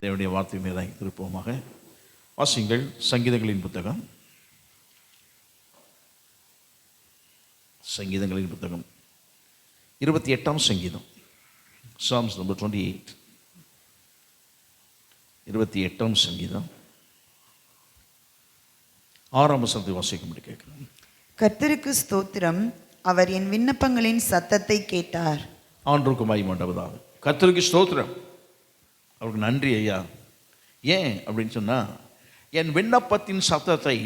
தேவனுடைய வார்த்தை மீதாய் திருப்பமாக வாசிங்கள். சங்கீதங்களின் புத்தகம், சங்கீதங்களின் புத்தகம் 28ஆம் சங்கீதம், Psalms number 28. 28ஆம் சங்கீதம் 6ஆம் வசனத்தை வாசிக்கும்படி கேட்கிறேன். கர்த்தருக்கு ஸ்தோத்திரம், அவர் என் விண்ணப்பங்களின் சத்தத்தை கேட்டார். ஆண்டவருக்கு மகிமை உண்டாவதாக. கர்த்தருக்கு ஸ்தோத்திரம், அவருக்கு நன்றி ஐயா. ஏன் அப்படின்னு சொன்னால், என் விண்ணப்பத்தின் சத்தத்தை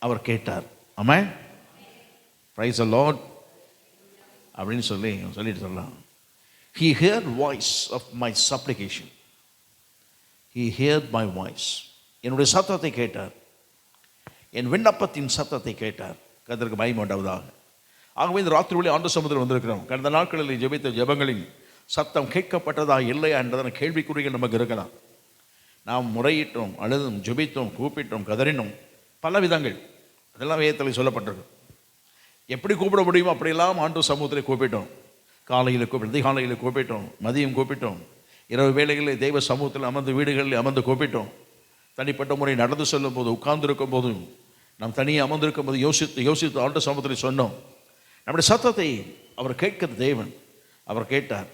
அவர் கேட்டார். ஆமென், பிரைஸ் தி லார்ட் அப்படின்னு சொல்லிட்டு சொல்லலாம். He heard voice of my supplication. He heard my voice. என்னுடைய சத்தத்தை கேட்டார், என் விண்ணப்பத்தின் சத்தத்தை கேட்டார். கர்த்தருக்கு மகிமை உண்டாவதாக. ஆகவே இந்த ராத்திரி வழி ஆண்டு சமுதிரம் வந்திருக்கிறோம். கடந்த நாட்களில் ஜெபித்த ஜெபங்களின் சத்தம் கேட்கப்பட்டதா இல்லையா என்றதான கேள்விக்குறிகள் நமக்கு இருக்கலாம். நாம் முறையிட்டோம், அழுதும், ஜெபித்தோம், கூப்பிட்டோம், கதறினோம், பல விதங்கள். அதெல்லாம் வேதத்தில் சொல்லப்பட்டிருக்கு. எப்படி கூப்பிட முடியுமோ அப்படியெல்லாம் ஆண்டு சமூகத்தில் கூப்பிட்டோம். காலையில் கூப்பிட்டோம், அதிகாலையில் கூப்பிட்டோம், மதியம் கூப்பிட்டோம், இரவு வேளைகளில் தெய்வ சமூகத்தில் அமர்ந்து, வீடுகளில் அமர்ந்து கூப்பிட்டோம். தனிப்பட்ட முறை நடந்து செல்லும் போது, உட்கார்ந்துருக்கும் போதும், நாம் தனியே அமர்ந்திருக்கும் போது யோசித்து ஆண்டு சமூகத்தில் சொன்னோம். நம்முடைய சத்தத்தை அவர் கேட்கிற தேவன். அவர் கேட்டார்.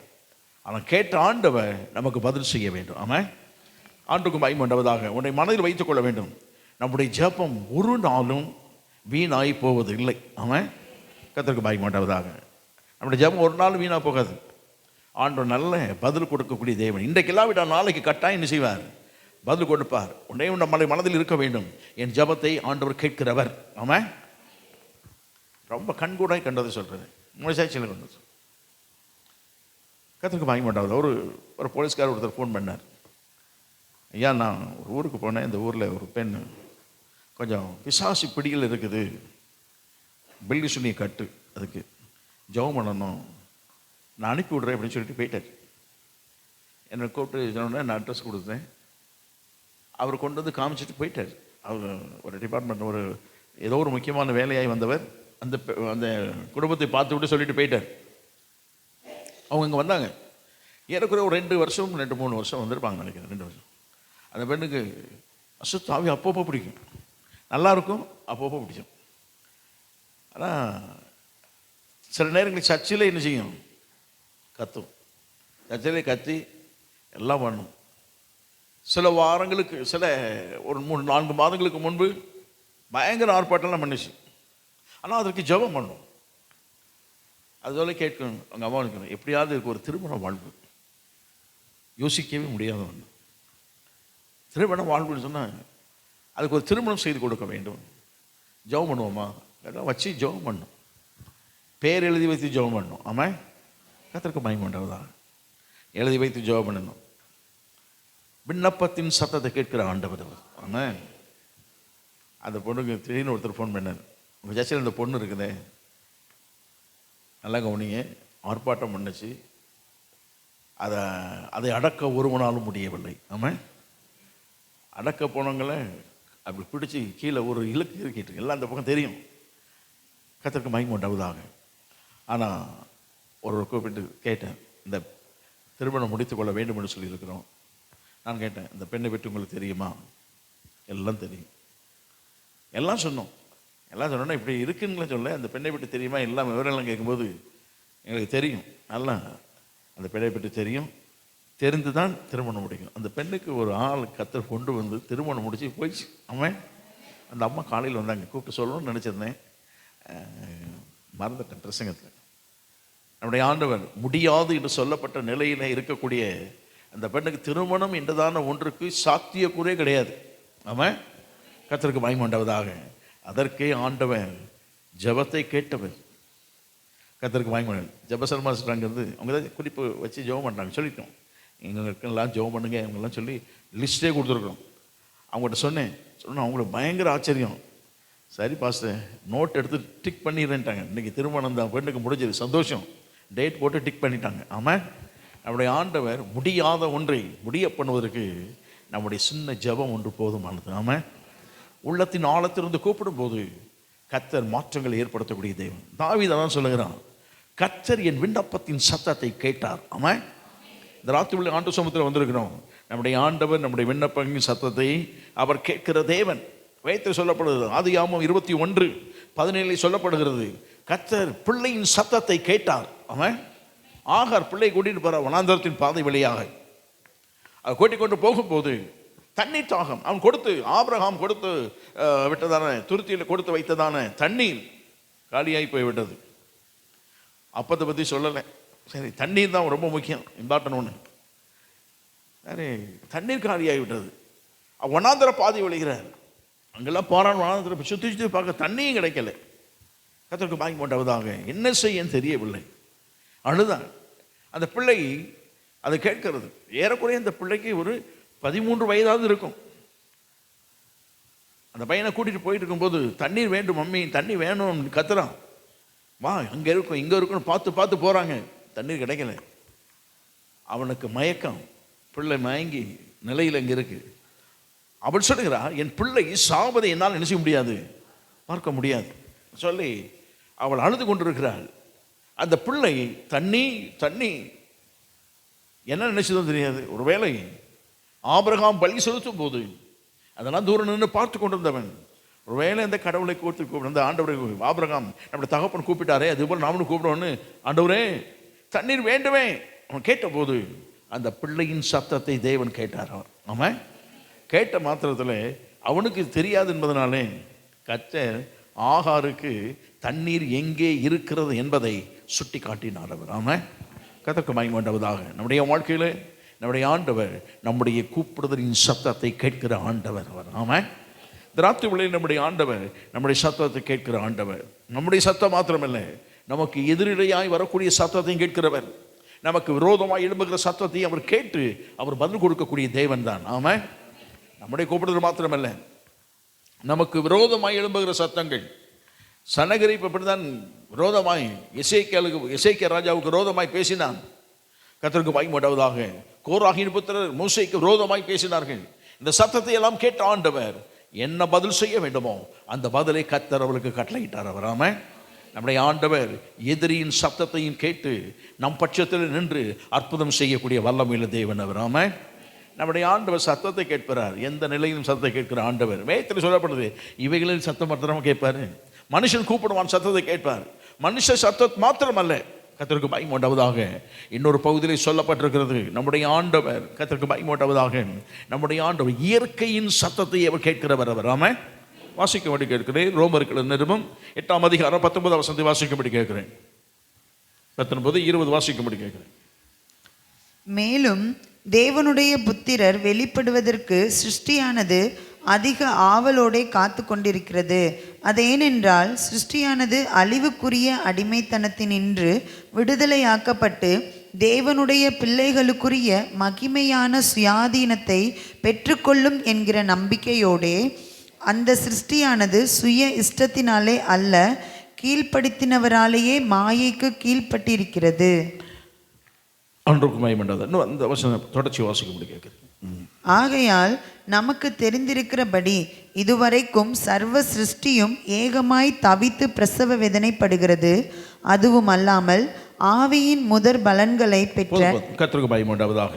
அவன் கேட்ட ஆண்டவர் நமக்கு பதில் செய்ய வேண்டும். ஆமாம், ஆண்டுக்கு மகிமை உண்டாவதாக. உன்னை மனதில் வைத்துக் கொள்ள வேண்டும், நம்முடைய ஜெபம் ஒரு நாளும் வீணாய் போவது இல்லை. ஆமாம், கர்த்தருக்கு மகிமை உண்டாவதாக. நம்முடைய ஜெபம் ஒரு நாளும் வீணாக போகாது. ஆண்டவர் நல்ல பதில் கொடுக்கக்கூடிய தேவன். இன்றைக்கு இல்லாவிட்டால் நாளைக்கு கட்டாயம் என்ன செய்வார்? பதில் கொடுப்பார். உன்னை நம்மளை மனதில் இருக்க வேண்டும், என் ஜெபத்தை ஆண்டவர் கேட்கிறவர். ஆமாம், ரொம்ப கண்கூடாய் கண்டதை சொல்கிறது, முழுசாட்சியில் கொண்டது. கர்த்தருக்கு மகிமை உண்டாவது. ஒரு போலீஸ்காரர் ஒருத்தர் ஃபோன் பண்ணார். ஐயா, நான் ஒரு ஊருக்கு போனேன், இந்த ஊரில் ஒரு பெண் கொஞ்சம் பிசாசு பிடியில் இருக்குது, பில்லி சுனியை கட்டு, அதுக்கு ஜெபம் பண்ணணும், நான் அனுப்பி விட்றேன் அப்படின்னு சொல்லிட்டு போயிட்டார். என்னை கூப்பிட்டு சொன்னோன்னே நான் அட்ரஸ் கொடுத்தேன். அவர் கொண்டு வந்து காமிச்சிட்டு போயிட்டார். அவர் ஒரு டிபார்ட்மெண்ட், ஏதோ ஒரு முக்கியமான வேலையாகி வந்தவர். அந்த குடும்பத்தை பார்த்து விட்டு சொல்லிட்டு போயிட்டார். அவங்க இங்கே வந்தாங்க. ஏறக்குறைய ஒரு 2 வருஷம் 2-3 வருஷம் வந்திருப்பாங்க நினைக்கிறேன். 2 வருஷம். அந்த பெண்ணுக்கு அசுத்தாவி அப்பப்போ பிடிக்கும், நல்லாயிருக்கும், அப்பப்போ பிடிக்கும். ஆனால் சில நேரங்களில் சர்ச்சில் என்ன செய்யும்? கத்தும். சர்ச்சிலே கத்தி எல்லாம் பண்ணும். சில வாரங்களுக்கு, ஒரு 3-4 மாதங்களுக்கு முன்பு பயங்கர ஆர்ப்பாட்டம்லாம் பண்ணிச்சு. ஆனால் அதற்கு ஜெபம் பண்ணும். அதுபோல கேட்கணும், அவங்க அம்மா இருக்கணும், எப்படியாவது இருக்கு ஒரு திருமண வாழ்வு. யோசிக்கவே முடியாத ஒன்று திருமண வாழ்வுன்னு சொன்னால், அதுக்கு ஒரு திருமணம் செய்து கொடுக்க வேண்டும். ஜெபம் பண்ணுவோமா? எல்லாம் வச்சு ஜெபம் பண்ணும், பேர் எழுதி வைத்து ஜெபம் பண்ணணும். ஆமாம், கர்த்தருக்கு மகிமை உண்டாவதா. எழுதி வைத்து ஜெபம் பண்ணணும். விண்ணப்பத்தின் சத்தத்தை கேட்கிற ஆண்டவர். ஆமாம், அந்த பொண்ணுக்கு திடீர்னு ஒருத்தர் ஃபோன் பண்ணார். உங்கள் சர்ச்சில் இந்த பொண்ணு இருக்குதே, நல்லா கவனிங்க, ஆர்ப்பாட்டம் பண்ணுச்சு, அதை அடக்க ஒருவனாலும் முடியவில்லை. ஆமாம், அடக்க போனவங்கள அப்படி பிடிச்சி கீழே ஒரு இலக்கு இருக்கிட்டு எல்லாம் அந்த பக்கம் தெரியும். கர்த்தருக்கு மகிமை உண்டாவதாக. ஆனால் ஒரு கூப்பிட்டு கேட்டேன், இந்த திருமணம் முடித்து கொள்ள வேண்டும் என்று சொல்லியிருக்கிறோம். நான் கேட்டேன், இந்த பெண்ணை பற்றி உங்களுக்கு தெரியுமா? எல்லாம் தெரியும். எல்லாம் சொன்னோம். எல்லாம் சொன்னோன்னா இப்படி இருக்குன்னு சொல்ல, அந்த பெண்ணை பற்றி தெரியுமா? எல்லாம் விவரம்லாம் கேட்கும்போது எங்களுக்கு தெரியும், நல்லா அந்த பெண்ணை பற்றி தெரியும், தெரிந்து தான் திருமணம் முடிக்கும். அந்த பெண்ணுக்கு ஒரு ஆள் கர்த்தர் கொண்டு வந்து திருமணம் முடிச்சு போயிடுச்சு. ஆமாம், அந்த அம்மா காலையில் வந்தாங்க. கூப்பிட்டு சொல்லணும்னு நினச்சிருந்தேன், மறந்துட்டேன் பிரசங்கத்தில். நம்முடைய ஆண்டவர் முடியாது என்று சொல்லப்பட்ட நிலையில் இருக்கக்கூடிய அந்த பெண்ணுக்கு திருமணம் என்றதான ஒன்றுக்கு சாத்தியக்கூறே கிடையாது. ஆமாம், கர்த்தருக்கு மகிமை உண்டாவதாக. அதற்கே ஆண்டவன் ஜெபத்தை கேட்டவர். கர்த்தருக்கு மகிமை. ஜெபசல் மாஸ்டர் அங்கேருந்து அவங்க தான் குறிப்பு வச்சு ஜெபம் பண்ணுறாங்க. சொல்லிட்டோம், எங்களுக்கெல்லாம் ஜெபம் பண்ணுங்க அவங்கெல்லாம் சொல்லி லிஸ்ட்டே கொடுத்துருக்குறோம். அவங்கள்ட்ட சொன்னேன். அவங்களுக்கு பயங்கர ஆச்சரியம். சரி பாஸ்டர், நோட் எடுத்து டிக் பண்ணிடுறேன்ட்டாங்க. இன்றைக்கி திருமணம் தான் பெண்ணுக்கு முடிஞ்சது, சந்தோஷம், டேட் போட்டு டிக் பண்ணிட்டாங்க. ஆமாம், நம்முடைய ஆண்டவர் முடியாத ஒன்றை முடிய பண்ணுவதற்கு நம்முடைய சின்ன ஜெபம் ஒன்று போதுமானது. ஆமாம், உள்ளத்தின் ஆழத்திலிருந்து கூப்பிடும் போது கர்த்தர் மாற்றங்களை ஏற்படுத்தக்கூடிய தேவன். தாவீது அதான் சொல்லுகிறான், கர்த்தர் என் விண்ணப்பத்தின் சத்தத்தை கேட்டார். ஆமாம், இந்த ராத்திரி ஆண்டு சமூகத்தில் வந்திருக்கிறோம். நம்முடைய ஆண்டவர் நம்முடைய விண்ணப்பங்களின் சத்தத்தை அவர் கேட்கிற தேவன். வேதத்தில் சொல்லப்படுகிறது, ஆதியாகமம் 21:17 சொல்லப்படுகிறது, கர்த்தர் பிள்ளையின் சத்தத்தை கேட்டார். அவன் ஆகார் பிள்ளை கூட்டிட்டு போற வனாந்தரத்தின் பாதை வழியாக அதை கூட்டிக் கொண்டு போகும்போது தண்ணீர் தாகம் அவன் கொடுத்து ஆபிரகாம் கொடுத்து விட்டதான துருத்தியில் கொடுத்து வைத்ததான தண்ணீர் காலியாகி போய்விட்டது. அப்பத்தை பற்றி சொல்லலை. சரி, தண்ணீர் தான் ரொம்ப முக்கியம், இம்பார்ட்டன் ஒன்று. சரி, தண்ணீர் காலியாகி விட்டது. வனாந்தர பாதை வழிகிறார். அங்கெல்லாம் போறான், வனாந்தர சுற்றி சுற்றி பார்க்க தண்ணியும் கிடைக்கல. கர்த்தருக்கு பாக்கி போட்டவதாக என்ன செய்யன்னு தெரியவில்லை. அழுதான். அந்த பிள்ளை அதை கேட்கிறது. ஏறக்குறைய அந்த பிள்ளைக்கு ஒரு 13 வயதாவது இருக்கும். அந்த பையனை கூட்டிகிட்டு போயிட்டு இருக்கும்போது தண்ணீர் வேண்டும் மம்மி, தண்ணி வேணும் கத்துறான். வா, அங்கே இருக்கும் இங்கே இருக்குன்னு பார்த்து பார்த்து போகிறாங்க, தண்ணீர் கிடைக்கல. அவனுக்கு மயக்கம், பிள்ளை மயங்கி நிலையில் அங்கே இருக்கு. அவள் சொல்லுகிறா, என் பிள்ளை சாவதை என்னால் நினைச்ச முடியாது, பார்க்க முடியாது சொல்லி அவள் அழுது கொண்டிருக்கிறாள். அந்த பிள்ளை தண்ணி தண்ணி என்ன நினைச்சதும் தெரியாது. ஒருவேளை ஆபிரகாம் பலி செலுத்தும் போது அதெல்லாம் தூரம் நின்று பார்த்து கொண்டிருந்தவன், ஒருவேளை இந்த கடவுளை கூப்பிட்டு அந்த ஆண்டவரை, ஆபிரகாம் நம்முடைய தகப்பன் கூப்பிட்டாரே, அதுபோல் நாமளும் கூப்பிடுவோன்னு, ஆண்டவரே தண்ணீர் வேண்டுமே அவன் கேட்டபோது அந்த பிள்ளையின் சத்தத்தை தேவன் கேட்டார். அவன் கேட்ட மாத்திரத்தில் அவனுக்கு தெரியாது என்பதனாலே கர்த்தர் ஆகாருக்கு தண்ணீர் எங்கே இருக்கிறது என்பதை சுட்டி காட்டினார் அவர். ஆமாம், கர்த்தருக்கு மகிமை உண்டாவதாக. நம்முடைய வாழ்க்கையில் நம்முடைய ஆண்டவர் நம்முடைய கூப்பிடுதலின் சத்தத்தை கேட்கிற ஆண்டவர் அவர். ஆமாம், இந்த ராத்திரி வேளையில் நம்முடைய ஆண்டவர் நம்முடைய சத்தத்தை கேட்கிற ஆண்டவர். நம்முடைய சத்தம் மாத்திரமல்ல, நமக்கு எதிரிடையாய் வரக்கூடிய சத்தத்தையும் கேட்கிறவர். நமக்கு விரோதமாக எழும்புகிற சத்தத்தையும் அவர் கேட்டு அவர் பதில் கொடுக்கக்கூடிய தேவன் தான். ஆமாம், நம்முடைய கூப்பிடுதல் மாத்திரமல்ல, நமக்கு விரோதமாய் எழும்புகிற சத்தங்கள். சனகரிப்பு அப்படித்தான் விரோதமாய் எசேக்கியா ராஜாவுக்கு விரோதமாய் பேசினான். கர்த்தருக்கு மகிமை உண்டாவதாக. கோராகின் புத்திரர் மோசேக்கு விரோதமாய் பேசினார்கள். இந்த சத்தத்தை எல்லாம் கேட்ட ஆண்டவர் என்ன பதில் செய்ய வேண்டுமோ அந்த பதிலை கர்த்தர் அவளுக்கு கட்டளையிட்டார். அவராம நம்முடைய ஆண்டவர் எதிரியின் சத்தத்தையும் கேட்டு நம் பட்சத்தில் நின்று அற்புதம் செய்யக்கூடிய வல்லமையுள்ள தேவன். அவராம நம்முடைய ஆண்டவர் சத்தத்தை கேட்கிறார். எந்த நிலையிலும் சத்தத்தை கேட்கிற ஆண்டவர். வேதத்தில் சொல்லப்படுது, இவைகளில் சத்தம் மாத்திரமா கேட்பாரு. மனுஷன் கூப்பிடுவான், சத்தத்தை கேட்பார். மனுஷ சத்தம் மாத்திரமல்ல, கர்த்தருக்கு மகிமை உண்டாவதாக. இன்னொரு பகுதியிலே சொல்லப்பட்டிருக்கிறது, நம்முடைய ஆண்டவர், கர்த்தருக்கு மகிமை உண்டாவதாக, நம்முடைய ஆண்டவர் இயற்கையின் சத்தத்தை அவர் கேட்கிறவர். அவர் ஆமாம், வாசிக்கும்படி கேட்கிறேன். ரோமர்கள் நிருபம் 8ஆம் அதிகாரம் 19ஆம் வசனத்தை வாசிக்கும்படி கேட்கிறேன். 19, 20 வாசிக்கும்படி கேட்கிறேன். மேலும் தேவனுடைய புத்திரர் வெளிப்படுவதற்கு சிருஷ்டியானது அதிக ஆவலோடே காத்து கொண்டிருக்கிறது. அதேனென்றால் சிருஷ்டியானது அழிவுக்குரிய அடிமைத்தனத்தினின்று விடுதலையாக்கப்பட்டு தேவனுடைய பிள்ளைகளுக்குரிய மகிமையான சுயாதீனத்தை பெற்றுக்கொள்ளும் என்கிற நம்பிக்கையோடே அந்த சிருஷ்டியானது சுய இஷ்டத்தினாலே அல்ல, கீழ்ப்படுத்தினவராலேயே மாயைக்கு கீழ்ப்பட்டிருக்கிறது. அன்றுக்கு மயமண்டாத இன்னும் அந்த வசனம் தொடர்ச்சி வாசிக்கும்படி கேட்குறேன். ஆகையால் நமக்கு தெரிந்திருக்கிறபடி இதுவரைக்கும் சர்வ சிருஷ்டியும் ஏகமாய் தவித்து பிரசவ வேதனைப்படுகிறது. அதுவும் அல்லாமல் ஆவியின் முதற் பலன்களை பெற்ற கர்த்தருக்கு மகிமை உண்டாவதாக.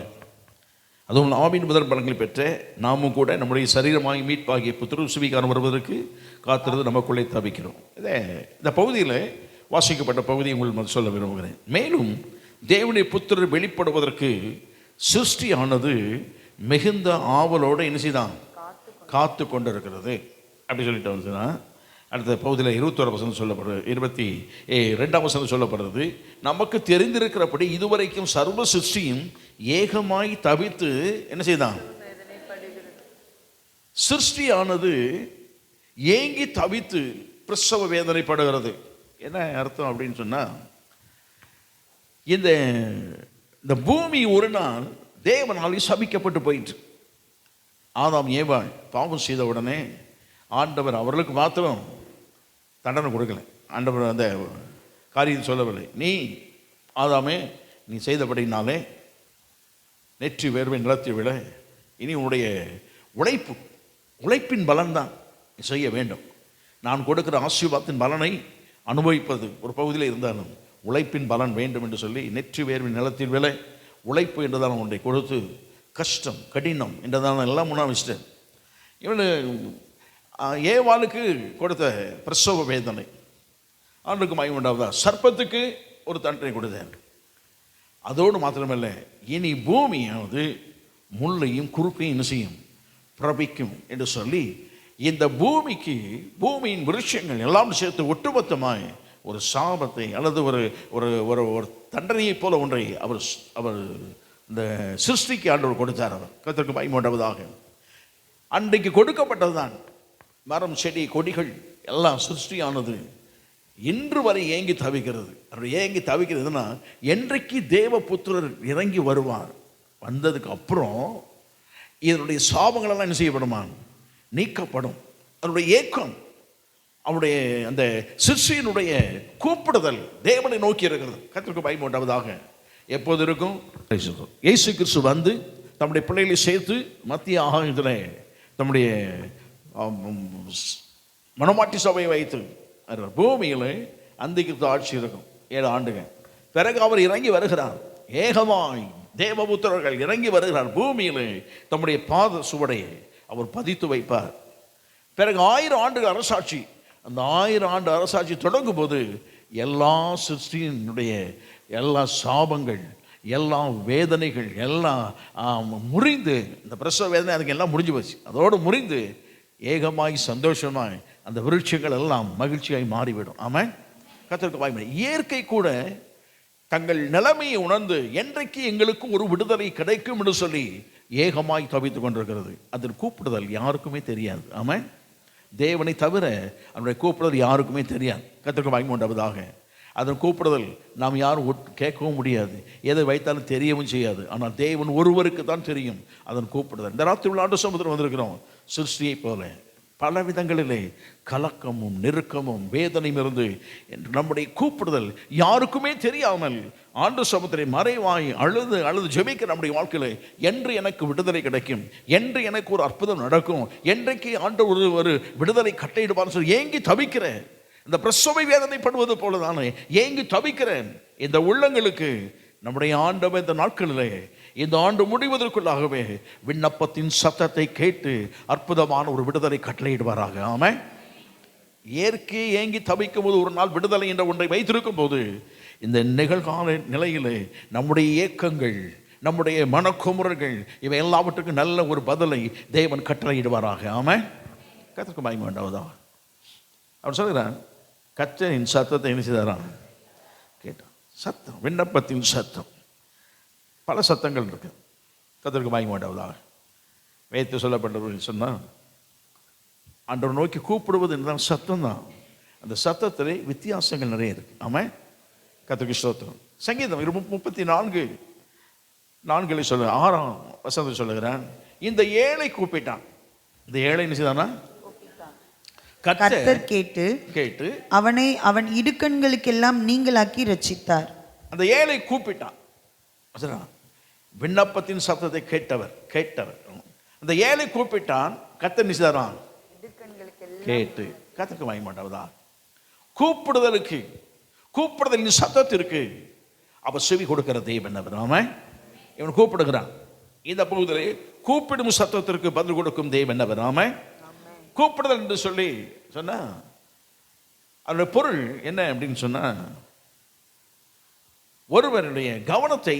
அதுவும் ஆவியின் முதற் பலன்களை பெற்ற நாமும் கூட நம்முடைய சரீரமாகி மீட்பாகிய புத்திர சுவிகாரம் வருவதற்கு காத்திருந்து நமக்குள்ளே தவிக்கிறோம். இந்த பகுதியில் வாசிக்கப்பட்ட பகுதியை உங்களுக்கு சொல்ல விரும்புகிறேன். மேலும் தேவனுடைய புத்திரர் வெளிப்படுவதற்கு சிருஷ்டியானது மிகுந்த ஆவலோடு என்ன செய்தான், காத்து கொண்டு இருக்கிறது அப்படி சொல்லிட்டு வந்துச்சுன்னா, அடுத்த பகுதியில் 21 சொல்லப்படுறது, 22 சொல்லப்படுறது, நமக்கு தெரிந்திருக்கிறபடி இதுவரைக்கும் சர்வ சிருஷ்டியும் ஏகமாய் தவித்து என்ன செய்தான், சிருஷ்டியானது ஏங்கி தவித்து பிரசவ வேதனைப்படுகிறது. என்ன அர்த்தம் அப்படின்னு சொன்னா, இந்த பூமி ஒரு நாள் தேவனால் சபிக்கப்பட்டு போயிற்று. ஆதாம் ஏவாள் பாவம் செய்த உடனே ஆண்டவர் அவர்களுக்கு மாத்திரம் தண்டனை கொடுக்கல. ஆண்டவர் அந்த காரியம் சொல்லவில்லை, நீ ஆதாமே நீ செய்தபடினாலே நெற்றி வேர்வை நிலத்தை விட இனி உன்னுடைய உழைப்பின் பலன்தான் நீ செய்ய வேண்டும். நான் கொடுக்கிற ஆசீர்வாதத்தின் பலனை அனுபவிப்பது ஒரு பகுதியில் இருந்தாலும் உழைப்பின் பலன் வேண்டும் என்று சொல்லி நெற்றி வேர்வின் நிலத்தின் விலை உழைப்பு என்றதான ஒன்றை கொடுத்து, கஷ்டம் கடினம் என்றதான எல்லாம் முன்னாடி வச்சுட்டேன். இவனு ஏவாளுக்கு கொடுத்த பிரசவ வேதனை ஆண்டுக்கு மகிமை உண்டாவதா. சர்ப்பத்துக்கு ஒரு தண்டனை கொடுத்தேன். அதோடு மாத்திரமல்ல, இனி பூமியாவது முள்ளையும் குறுக்கையும் என்ன செய்யும், பிரபிக்கும் என்று சொல்லி இந்த பூமிக்கு, பூமியின் விருட்சங்கள் எல்லாம் சேர்த்து ஒட்டுமொத்தமாய் ஒரு சாபத்தை அல்லது ஒரு ஒரு ஒரு ஒரு தண்டனையை போல ஒன்றை அவர் அவர் இந்த சிருஷ்டிக்கு ஆண்டவர் கொடுத்தார். அவர் கர்த்தருக்கு மகிமை உண்டாவதாக. அன்றைக்கு கொடுக்கப்பட்டதுதான் மரம் செடி கொடிகள் எல்லாம் சிருஷ்டியானது இன்று வரை ஏங்கி தவிக்கிறது. அவர் ஏங்கி தவிக்கிறதுனா, என்றைக்கு தேவபுத்திரர் இறங்கி வருவார், வந்ததுக்கு அப்புறம் இதனுடைய சாபங்களெல்லாம் என்ன செய்யப்படுமா, நீக்கப்படும். அதனுடைய ஏக்கம், அவருடைய அந்த சிற்சியினுடைய கூப்பிடுதல் தேவனை நோக்கி இருக்கிறது. கர்த்தருக்கு மகிமை உண்டாவதாக. எப்போது இருக்கும்? இயேசு கிறிஸ்து வந்து தம்முடைய பிள்ளைகளை சேர்த்து மத்திய ஆகாயத்தில் தம்முடைய மனமாட்டி சபையை வைத்து பூமியில் அந்திக்கு ஆட்சி இருக்கும் 7 ஆண்டுகள். பிறகு அவர் இறங்கி வருகிறார். ஏகமாய் தேவபுத்திரர்கள் இறங்கி வருகிறார். பூமியில் தம்முடைய பாத சுவடையை அவர் பதித்து வைப்பார். பிறகு 1000 ஆண்டுகள் அரசாட்சி. அந்த 1000 ஆண்டு அரசாட்சி தொடங்கும் போது எல்லா சிருஷ்டியினுடைய எல்லா சாபங்கள், எல்லா வேதனைகள் எல்லாம் முறிந்து, இந்த பிரசவ வேதனை அதுக்கு எல்லாம் முடிஞ்சு போச்சு. அதோடு முறிந்து ஏகமாய் சந்தோஷமாய் அந்த விருட்சங்கள் எல்லாம் மகிழ்ச்சியாய் மாறிவிடும். ஆமாம், கர்த்தருக்கு மகிமை. இயற்கை கூட தங்கள் நிலைமையை உணர்ந்து என்றைக்கு எங்களுக்கு ஒரு விடுதலை கிடைக்கும் என்று சொல்லி ஏகமாய் தவித்துக் கொண்டிருக்கிறது. அதன் கூப்பிடுதல் யாருக்குமே தெரியாது. ஆமாம், தேவனை தவிர அவனுடைய கூப்பிடுதல் யாருக்குமே தெரியாது. கர்த்தருக்கு மகிமை உண்டாவதாக. அதன் கூப்பிடுதல் நாம் யாரும் கேட்கவும் முடியாது, எதை வைத்தாலும் தெரியவும் செய்யாது. ஆனால் தேவன் ஒருவருக்கு தான் தெரியும் அதன் கூப்பிடுதல். இந்த ராத்திரி ஆண்டு சமுத்திரம் வந்திருக்கிறோம். சிருஷ்டியை போல பல விதங்களிலே கலக்கமும் நெருக்கமும் வேதனையும் இருந்து நம்முடைய கூப்பிடுதல் யாருக்குமே தெரியாமல் ஆண்டு சமுத்திரை மறைவாய் அழுது அழுது ஜெபிக்கிற நம்முடைய வாழ்க்கையில் என்று எனக்கு விடுதலை கிடைக்கும், என்று எனக்கு ஒரு அற்புதம் நடக்கும், என்றைக்கு ஆண்டு ஒரு விடுதலை கட்டையிடுவான்னு சொல்லி ஏங்கி தவிக்கிறேன். இந்த பிரசவை வேதனைப்படுவது போல தானே ஏங்கி தவிக்கிறேன். இந்த உள்ளங்களுக்கு நம்முடைய ஆண்டவர் இந்த நாட்களிலே, இந்த ஆண்டு முடிவதற்குள்ளாகவே விண்ணப்பத்தின் சத்தத்தை கேட்டு அற்புதமான ஒரு விடுதலை கட்டளையிடுவாராக. ஆமாம், இயற்கையை ஏங்கி தவிக்கும் போது ஒரு நாள் விடுதலை என்ற ஒன்றை வைத்திருக்கும் போது இந்த நிகழ்கால நிலையிலே நம்முடைய இயக்கங்கள், நம்முடைய மனக்குமுறல்கள் இவை எல்லாவற்றுக்கும் நல்ல ஒரு பதிலை தேவன் கட்டளையிடுவாராக. ஆமாம், கர்த்தருக்கு மகிமை உண்டாவதா. அவர் சொல்கிறான், கர்த்தரின் சத்தத்தை என்ன செய்தாராம், கேட்டான். சத்தம், விண்ணப்பத்தின் சத்தம். பல சத்தங்கள் இருக்கு. கர்த்தருக்கு மகிமை உண்டாவதாக. வேதத்தில் சொல்லப்பட்டது சொன்னால், ஆண்டவரை நோக்கி கூப்பிடுவது என்றால் சத்தம் தான். அந்த சத்தத்திலே வித்தியாசங்கள் நிறைய இருக்கு. ஆமாம், கர்த்தருக்கு ஸ்தோத்திரம். சங்கீதம் 34 சொல்ல 6ஆம் வசனத்தை சொல்லுகிறான், இந்த ஏழை கூப்பிட்டான். இந்த ஏழை என்ன செய்தானா, கர்த்தர் கேட்டு அவனை அவன் இடுக்கண்களுக்கெல்லாம் நீங்களாக்கி ரட்சித்தார். அந்த ஏழை கூப்பிட்டான். விண்ணப்பத்தின் சத்தத்தை கேட்டவர் அந்த ஏழை கூப்பிட்டான். கர்த்தர் நிசாரான் கேட்டு. கர்த்தருக்கு மகிமை உண்டாவதா. கூப்பிடுதலின் சத்தத்திற்கு அவர் செவி கொடுக்கிற தேவன் அவர். ஆமாம், இவன் கூப்பிடுகிறான். இந்த பகுதியிலே கூப்பிடும் சத்தத்திற்கு பதில் கொடுக்கும் தேவன் அவர். ஆமாம், கூப்பிடுதல் என்று சொல்லி சொன்னா அதனுடைய பொருள் என்ன அப்படின்னு சொன்னா, ஒருவருடைய கவனத்தை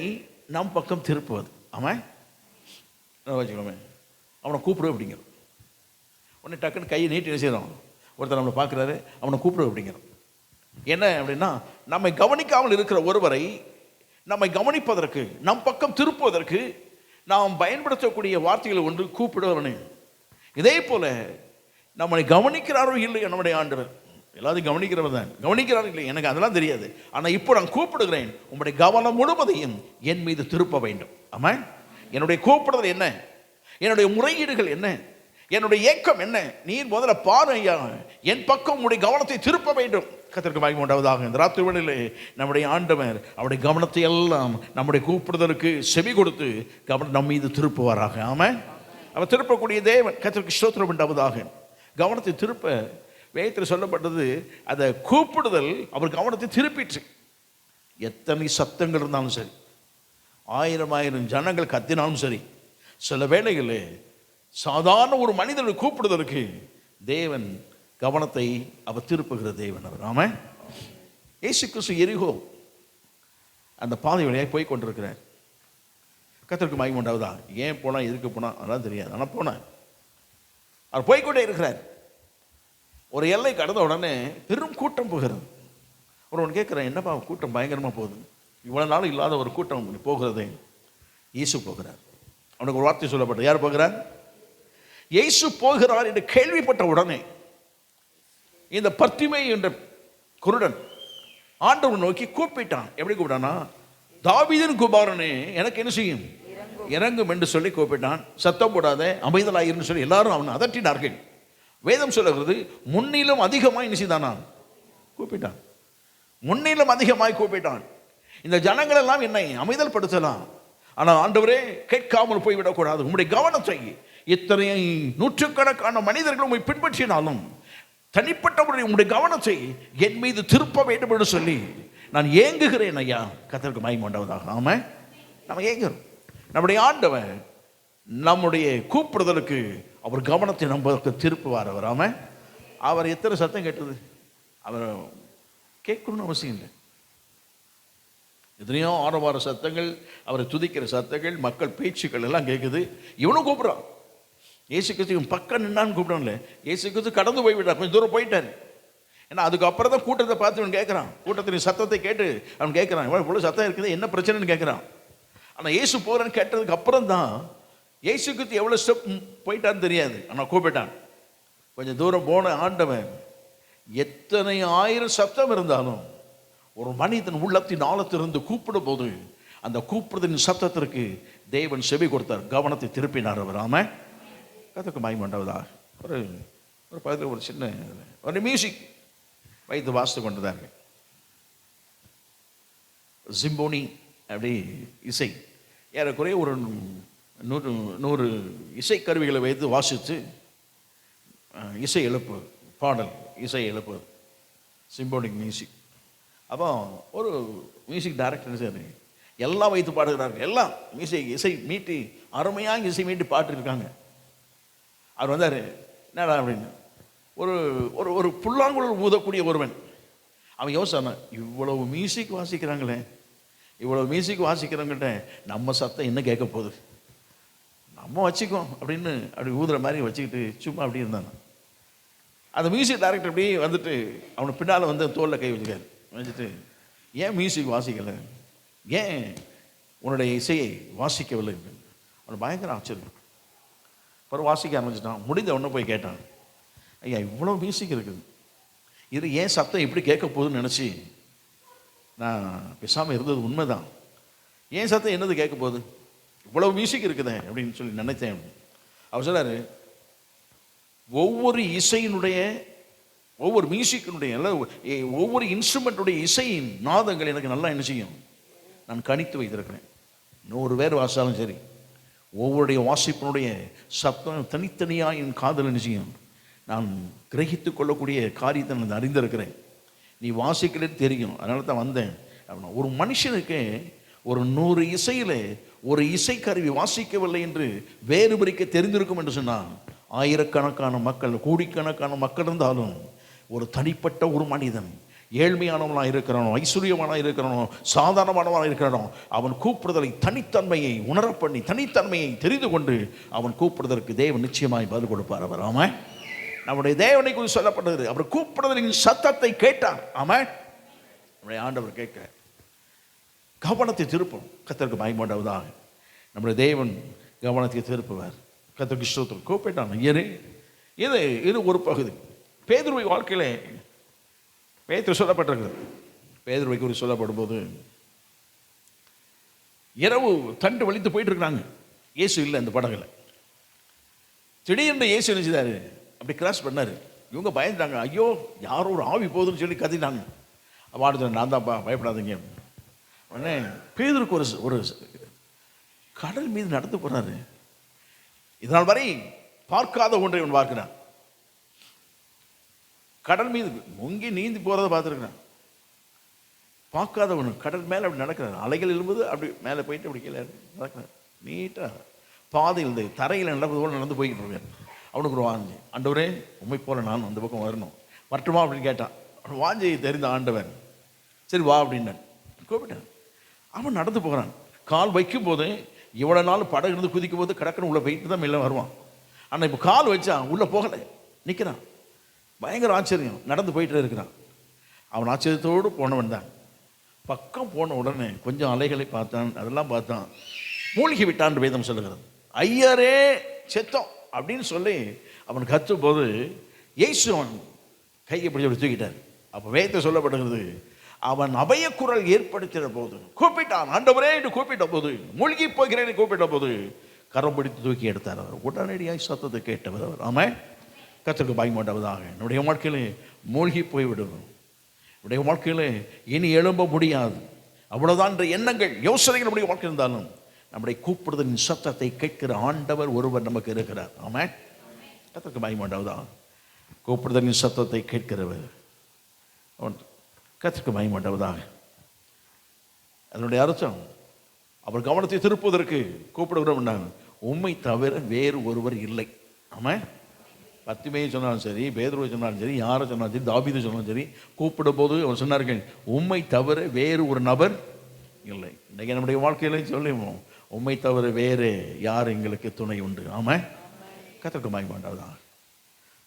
நம் பக்கம் திருப்புவது. ஆமாம், வச்சுக்கோமே, அவனை கூப்பிடு அப்படிங்கிறோம். உடனே டக்குன்னு கையை நீட்டி என்ன செய்யறோம், ஒருத்தர் நம்மளை பார்க்குறாரு, அவனை கூப்பிடு அப்படிங்கிறோம். என்ன அப்படின்னா, நம்மை கவனிக்காமல் இருக்கிற ஒருவரை நம்மை கவனிப்பதற்கு, நம் பக்கம் திருப்புவதற்கு நாம் பயன்படுத்தக்கூடிய வார்த்தைகள் ஒன்று கூப்பிடுவனே. இதே போல நம்மளை கவனிக்கிறாரோ இல்லையோ நம்முடைய ஆண்டவர் எல்லாத்தையும் கவனிக்கிறவர் தான். கவனிக்கிறாரோ இல்லை எனக்கு அதெல்லாம் தெரியாது, ஆனால் இப்போ நான் கூப்பிடுகிறேன், உங்களுடைய கவனம் முழுவதையும் என் மீது திருப்ப வேண்டும். ஆமாம், என்னுடைய கூப்பிடுதல் என்ன, என்னுடைய முறையீடுகள் என்ன, என்னுடைய ஏக்கம் என்ன, நீர் முதல்ல பாரு ஐயா, என் பக்கம் உங்களுடைய கவனத்தை திருப்ப வேண்டும். கர்த்தருக்கு மகிமை உண்டாவதாக. இந்த ராத்திரி வேளையிலே நம்முடைய ஆண்டவர் அவருடைய கவனத்தை எல்லாம் நம்முடைய கூப்பிடுதலுக்கு செவி கொடுத்து கவனம் நம் மீது திருப்புவாராக. ஆமாம், அவர் திருப்பக்கூடிய தேவன். கர்த்தருக்கு ஸ்தோத்திரம் உண்டாவதாக. கவனத்தை திருப்ப வேதத்தில் சொல்லப்பட்டது, அதை கூப்பிடுதல் அவர் கவனத்தை திருப்பிற்று. எத்தனை சத்தங்கள் இருந்தாலும் சரி, ஆயிரம் ஜனங்கள் கத்தினாலும் சரி, சில வேளைகளில் சாதாரண ஒரு மனிதனை கூப்பிடுவதற்கு தேவன் கவனத்தை அவர் திருப்புகிற தேவன் அவர். ஆமா, இயேசு கிறிஸ்து எரிகோ அந்த பாதை வழியாக போய் கொண்டிருக்கிறார். கர்த்தருக்கு மகிமை உண்டாவதா? ஏன் போனா, எதுக்கு போனா அதெல்லாம் தெரியாது. ஆனால் போனேன், அவர் போய்கொண்டே இருக்கிறார். ஒரு எல்லை கடந்த உடனே பெரும் கூட்டம் போகிறது. ஒருவன் கேட்குறேன், என்னப்பா கூட்டம் பயங்கரமாக போகுது, இவ்வளோ நாள் இல்லாத ஒரு கூட்டம் போகிறதே. இயேசு போகிறார். அவனுக்கு ஒரு வார்த்தை சொல்லப்பட்டது. யார் போகிறார்? இயேசு போகிறார் என்று கேள்விப்பட்ட உடனே இந்த பர்த்திமை என்ற குருடன் ஆண்டவன் நோக்கி கூப்பிட்டான். எப்படி கூப்பிட்டானா? தாவீதின் குமாரனே, எனக்கு என்ன செய்யும், இறங்கும் என்று சொல்லி கூப்பிட்டான். சத்தம் போடாத, அமைதலாயிருந்து சொல்லி எல்லாரும் அவனை அதட்டினார்கள். வேதம் சொல்லுகிறது, முன்னிலும் அதிகமாய் நினைச்சுதானா கூப்பிட்டான். முன்னிலும் அதிகமாய் கூப்பிட்டான். இந்த ஜனங்கள் எல்லாம் என்னை அமைதல் படுத்தலாம், ஆனால் ஆண்டவரே கேட்காமல் போய்விடக்கூடாது. உங்களுடைய கவனத்தை இத்தனை நூற்றுக்கணக்கான மனிதர்கள் உங்களை பின்பற்றினாலும் தனிப்பட்டவருடைய உங்களுடைய கவனத்தை என் மீது திருப்ப வேண்டும் என்று சொல்லி நான் ஏங்குகிறேன் ஐயா. கர்த்தருக்கு மகிமை உண்டாவதாக. ஆமா, நம்ம ஏங்குறோம். நம்முடைய ஆண்டவன் நம்முடைய கூப்பிடுதலுக்கு அவர் கவனத்தை நமக்கு திருப்புவார். அவர் ஆமா, அவர் எத்தனை சத்தம் கேட்டது, அவர் கேட்கணும்னு அவசியம் இல்லை. எத்தனையோ ஆரவார சத்தங்கள், அவரை துதிக்கிற சத்தங்கள், மக்கள் பேச்சுக்கள் எல்லாம் கேட்குது. இவனும் கூப்பிட்றான். இயேசு கிறிஸ்து இவன் பக்கம் நின்னான்னு கூப்பிடல. இயேசு கிறிஸ்து கடந்து போய் விட்டார், கொஞ்சம் தூரம் போயிட்டார். ஏன்னா அதுக்கப்புறம் தான் கூட்டத்தை பார்த்து இவன் கேட்குறான். கூட்டத்தின் சத்தத்தை கேட்டு அவன் கேட்குறான், இவ்வளோ சத்தம் இருக்குது, என்ன பிரச்சனைன்னு கேட்குறான். ஆனால் இயேசு போகிறேன்னு கேட்டதுக்கு அப்புறம் தான் இயேசு கிறிஸ்து எவ்வளோ ஸ்டெப் போயிட்டான்னு தெரியாது, ஆனால் கூப்பிட்டான். கொஞ்சம் தூரம் போன ஆண்டவன் எத்தனை ஆயிரம் சத்தம் இருந்தாலும் ஒரு மனிதன் உள்ளத்தின் ஆழத்திலிருந்து கூப்பிடும் போது அந்த கூப்பிடுதலின் சத்தத்திற்கு தேவன் செவி கொடுத்தார், கவனத்தை திருப்பினார் அவர். ஆமா, கர்த்தருக்கு மகிமை உண்டாவதா? ஒரு பக்கத்தில் ஒரு சின்ன ஒரு மியூசிக் வைத்து வாசித்து கொண்டுதாங்க. ஜிம்போனி அப்படி இசை, ஏறக்குறைய ஒரு 100 இசைக்கருவிகளை வைத்து வாசித்து இசை எழுப்பு, பாடல் இசை எழுப்பு, சிம்போனிக் மியூசிக். அப்போ ஒரு மியூசிக் டைரக்டர் சார் எல்லாம் வைத்து பாடுகிறார்கள். எல்லாம் இசை மீட்டி அருமையாக இசை மீட்டி பாட்டுருக்காங்க. அவர் வந்தார், என்னடா அப்படின்னு, ஒரு ஒரு ஒரு புல்லாங்குழல் ஊதக்கூடிய ஒருவன். அவன் யோசனை, இவ்வளவு மியூசிக் வாசிக்கிறாங்களே, இவ்வளவு மியூசிக் வாசிக்கிறவங்கிட்ட நம்ம சத்தம் என்ன கேட்க போகுது, நம்ம வச்சுக்கோம் அப்படின்னு அப்படி ஊதுற மாதிரி வச்சுக்கிட்டு சும்மா அப்படி இருந்தாங்க. அந்த மியூசிக் டைரக்டர் அப்படி வந்துட்டு அவனுக்கு பின்னால் வந்து தோளில் கை வச்சுக்காரு. வச்சுட்டு, ஏன் மியூசிக் வாசிக்கலை, ஏன் உன்னுடைய இசையை வாசிக்கவில்லை? அவனுக்கு பயங்கர ஆச்சரியம். அப்புறம் வாசிக்க ஆரம்பிச்சிட்டான். முடிந்த உடனே போய் கேட்டான், ஐயா இவ்வளோ மியூசிக் இருக்குது, இது ஏன் சத்தம் எப்படி கேட்க போகுதுன்னு நினச்சி நான் பேசாமல் இருந்தது உண்மைதான். ஏன் சத்தம் என்னது கேட்க போகுது, இவ்வளவு மியூசிக் இருக்குதே அப்படின்னு சொல்லி நினைத்தேன். அவர் சொன்னார், ஒவ்வொரு இசையினுடைய, ஒவ்வொரு மியூசிக்கினுடைய, ஒவ்வொரு இன்ஸ்ட்ருமெண்ட்டுடைய இசையின் நாதங்கள் எனக்கு நல்லா என்ன செய்யும், நான் கணித்து வைத்திருக்கிறேன். 100 பேர் வாசித்தாலும் சரி, ஒவ்வொருடைய வாசிப்பினுடைய சத்தம் தனித்தனியாக என் காதல் என்ன செய்யும், நான் கிரகித்து கொள்ளக்கூடிய காரியத்தை நான் அறிந்திருக்கிறேன். நீ வாசிக்கிறேன்னு தெரியும், அதனால தான் வந்தேன். ஒரு மனுஷனுக்கு ஒரு 100 இசையில் ஒரு இசைக்கருவி வாசிக்கவில்லை என்று வேறு பிரிக்க தெரிந்திருக்கும் என்று சொன்னால், ஆயிரக்கணக்கான மக்கள், கோடிக்கணக்கான மக்கள் இருந்தாலும் ஒரு தனிப்பட்ட ஒரு மனிதன், ஏழ்மையானவனாக இருக்கிறானோ, ஐஸ்வர்யமானவனாக இருக்கிறானோ, சாதாரணமானவனாக இருக்கிறானோ, அவன் கூப்பிடுதலை தனித்தன்மையை உணர பண்ணி, தனித்தன்மையை தெரிந்து கொண்டு அவன் கூப்பிடுதற்கு தேவன் நிச்சயமாய் பதில் கொடுப்பார். அவர் ஆமா, நம்முடைய தேவனை குறித்து சொல்லப்பட்டது, அவர் கூப்பிடுதலின் சத்தத்தை கேட்டார். ஆமா, நம்முடைய ஆண்டவர் கேட்க கவனத்தை திருப்பும். கர்த்தருக்கு மகிமை உண்டாவதாக. நம்முடைய தேவன் கவனத்தை திருப்புவார். கர்த்தருக்கு ஸ்தோத்திரம். கூப்பிட்டான். இது ஒரு பகுதி. பேதுருவை வாழ்க்கையிலே பேதுரு சொல்லப்பட்டிருக்கிறது. பேதுருவை குறித்து சொல்லப்படும் போது, இரவு தண்டு வலித்து போயிட்டு இருக்கிறாங்க, இயேசு இல்லை அந்த படகுல. திடீர்னு இயேசு என்ன செய்தாரு, அப்படி கிராஸ் பண்ணாரு. இவங்க பயந்துட்டாங்க, ஐயோ யாரோ ஒரு ஆவி போகுதுன்னு சொல்லி கத்திட்டாங்க. வாடுத்த, நான் தான்ப்பா, பயப்படாதீங்க. உடனே பேதுருக்கு ஒரு கடல் மீது நடந்து போறாரு. இதனால் வரை பார்க்காத ஒன்றை இவன் பார்க்கிறான். கடல் மீது முங்கி நீந்தி போறதை பார்த்துருக்கிறான். பார்க்காதவனு கடல் மேலே அப்படி நடக்கிறார். அலைகள் எழும்புது, அப்படி மேலே போயிட்டு அப்படி கீழே நடக்கிறார். நீட்டாக பாதையில் இந்த தரையில் நடப்பது போல் நடந்து போய்கிட்டு இருக்கார். அவனுக்கு ஒரு வாஞ்சி, ஆண்டவரே உண்மை போல நான் அந்த பக்கம் வரணும், வரட்டுமா அப்படின்னு கேட்டான். அவன் வாஞ்சியை தெரிந்த ஆண்டவன் சரி வா அப்படின்னான், கூப்பிட்டான். அவன் நடந்து போகிறான். கால் வைக்கும் போது இவ்வளோ நாள் படகு இருந்து குதிக்கும் போது கடற்கரை உள்ளே போயிட்டு தான் மேலே வருவான். ஆனால் இப்போ கால் வச்சா உள்ளே போகலை, நிற்கிறான். பயங்கர ஆச்சரியம், நடந்து போயிட்டே இருக்கிறான். அவன் ஆச்சரியத்தோடு போனவன் தான். பக்கம் போன உடனே கொஞ்சம் அலைகளை பார்த்தான், அதெல்லாம் பார்த்தான், மூழ்கி விட்டான் வேதம் சொல்லுகிறது. ஐயரே செத்தோம் அப்படின்னு சொல்லி அவன் கத்தும் போது இயேசு அவன் கையை பிடிச்சி தூக்கிட்டார். அப்போ வேதத்தை சொல்லப்படுகிறது, அவன் அபயக்குரல் ஏற்படுத்தின போது கூப்பிட்டான், ஆண்டவரே என்று கூப்பிட்ட போது, மூழ்கி போகிறேன் கூப்பிட்ட போது கரம் பிடித்து தூக்கி எடுத்தார். அவர் உடனடியாக சத்தத்தை கேட்டவர் அவர். ஆமாம், கர்த்தருக்கு பயமாட்டவதாக. என்னுடைய வாழ்க்கையில் மூழ்கி போய்விடுவோம், என்னுடைய வாழ்க்கையில் இனி எழும்ப முடியாது, அவ்வளோதான் என்ற எண்ணங்கள் யோசனைகள் நம்முடைய வாழ்க்கை இருந்தாலும் நம்முடைய கூப்பிடுதலின் சத்தத்தை கேட்கிற ஆண்டவர் ஒருவர் நமக்கு இருக்கிறார். ஆமாம், கர்த்தருக்கு பயமாட்டவதாக. கூப்பிடுதலின் சத்தத்தை கேட்கிறவர் அவன் கர்த்தருக்கு பயமாட்டவதாக. அதனுடைய அர்த்தம் அவர் கவனத்தை திருப்புவதற்கு கூப்பிடுகிறோம், உம்மை தவிர வேறு ஒருவர் இல்லை. ஆமாம், பத்துமையை சொன்னாலும் சரி, பேதுருவை சொன்னாலும் சரி, யாரை சொன்னாலும் சரி, தாவீதை சொன்னாலும் சரி, கூப்பிடும் போது அவர் சொன்னார்கள் உம்மை தவிர வேறு ஒரு நபர் இல்லை. இன்றைக்கி நம்முடைய வாழ்க்கையில சொல்லுவோம், உம்மை தவிர வேறு யார் எங்களுக்கு துணை உண்டு. ஆமாம், கர்த்தருக்கு பயமாட்டவதாக.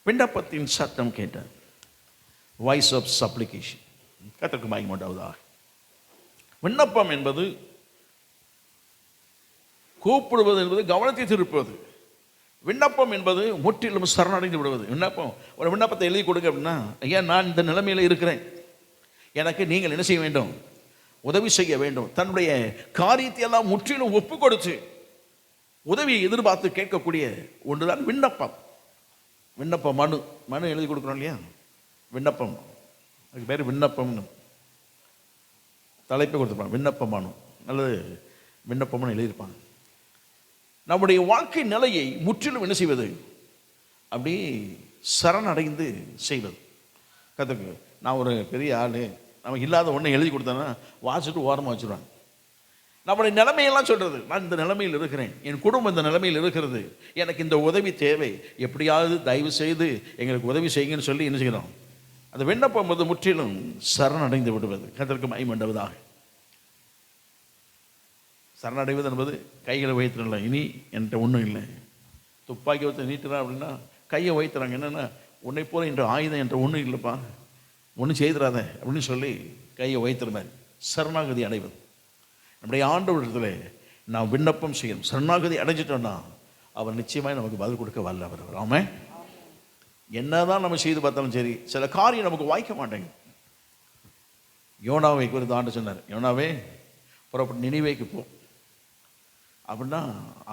விண்ணப்பத்தின் சத்தம் கேட்டார், வாய்ஸ் ஆஃப் சப்ளிகேஷன். கர்த்தருக்கு பயமாட்டவதாக. விண்ணப்பம் என்பது, கூப்பிடுவது என்பது கவனத்தை திருப்புவது. விண்ணப்பம் என்பது முற்றிலும் சரணடைந்து விடுவது. விண்ணப்பம், ஒரு விண்ணப்பத்தை எழுதி கொடுங்க அப்படின்னா, ஐயா நான் இந்த நிலைமையில் இருக்கிறேன், எனக்கு நீங்கள் என்ன செய்ய வேண்டும், உதவி செய்ய வேண்டும். தன்னுடைய காரியத்தை எல்லாம் முற்றிலும் ஒப்பு கொடுத்து உதவியை எதிர்பார்த்து கேட்கக்கூடிய ஒன்றுதான் விண்ணப்பம். விண்ணப்ப மனு, மனு எழுதி கொடுக்குறோம் இல்லையா, விண்ணப்பம், அதுக்கு பேர் விண்ணப்பம்னு தலைப்பை கொடுத்துருப்பாங்க. விண்ணப்ப மனு, நல்லது விண்ணப்பம்னு எழுதியிருப்பாங்க. நம்முடைய வாழ்க்கை நிலையை முற்றிலும் என்ன செய்வது, அப்படி சரணடைந்து செய்வது. கற்றுக்கு நான் ஒரு பெரிய ஆள், நமக்கு இல்லாத ஒன்றை எழுதி கொடுத்தேன்னா வாசிட்டு ஓரமாக வச்சுருவாங்க. நம்முடைய நிலைமையெல்லாம் சொல்கிறது, நான் இந்த நிலைமையில் இருக்கிறேன், என் குடும்பம் இந்த நிலைமையில் இருக்கிறது, எனக்கு இந்த உதவி தேவை, எப்படியாவது தயவு செய்து எங்களுக்கு உதவி செய்யுங்கன்னு சொல்லி என்ன செய்யணும், அந்த விண்ணப்பம் வந்து முற்றிலும் சரணடைந்து விடுவது. கர்த்தருக்கு மகிமையுண்டாவதாக. சரணடைவது என்பது கைகளை வைத்துடல, இனி என்கிட்ட ஒன்றும் இல்லை, துப்பாக்கி வைத்து நீட்டுறான் அப்படின்னா கையை வைத்துறாங்க. என்னென்னா உன்னை போல என்ற ஆயுதம் என்ற ஒன்றும் இல்லைப்பா, ஒன்றும் செய்திடாத அப்படின்னு சொல்லி கையை வைத்திருந்தார். சரணாகதி அடைவது. நம்முடைய ஆண்டவரிடத்தில் நாம் விண்ணப்பம் செய்யணும். சரணாகதி அடைஞ்சிட்டோம்னா அவர் நிச்சயமாக நமக்கு பதில் கொடுக்க வல்லவர். ஆமாம், என்னதான் நம்ம செய்து பார்த்தாலும் சரி, சில காரியம் நமக்கு வாய்க்க மாட்டேங்க. யோனாவை குறித்து ஆண்டு சொன்னார், யோனாவே புறப்பட்டு நினிவேக்கு போ அப்படின்னா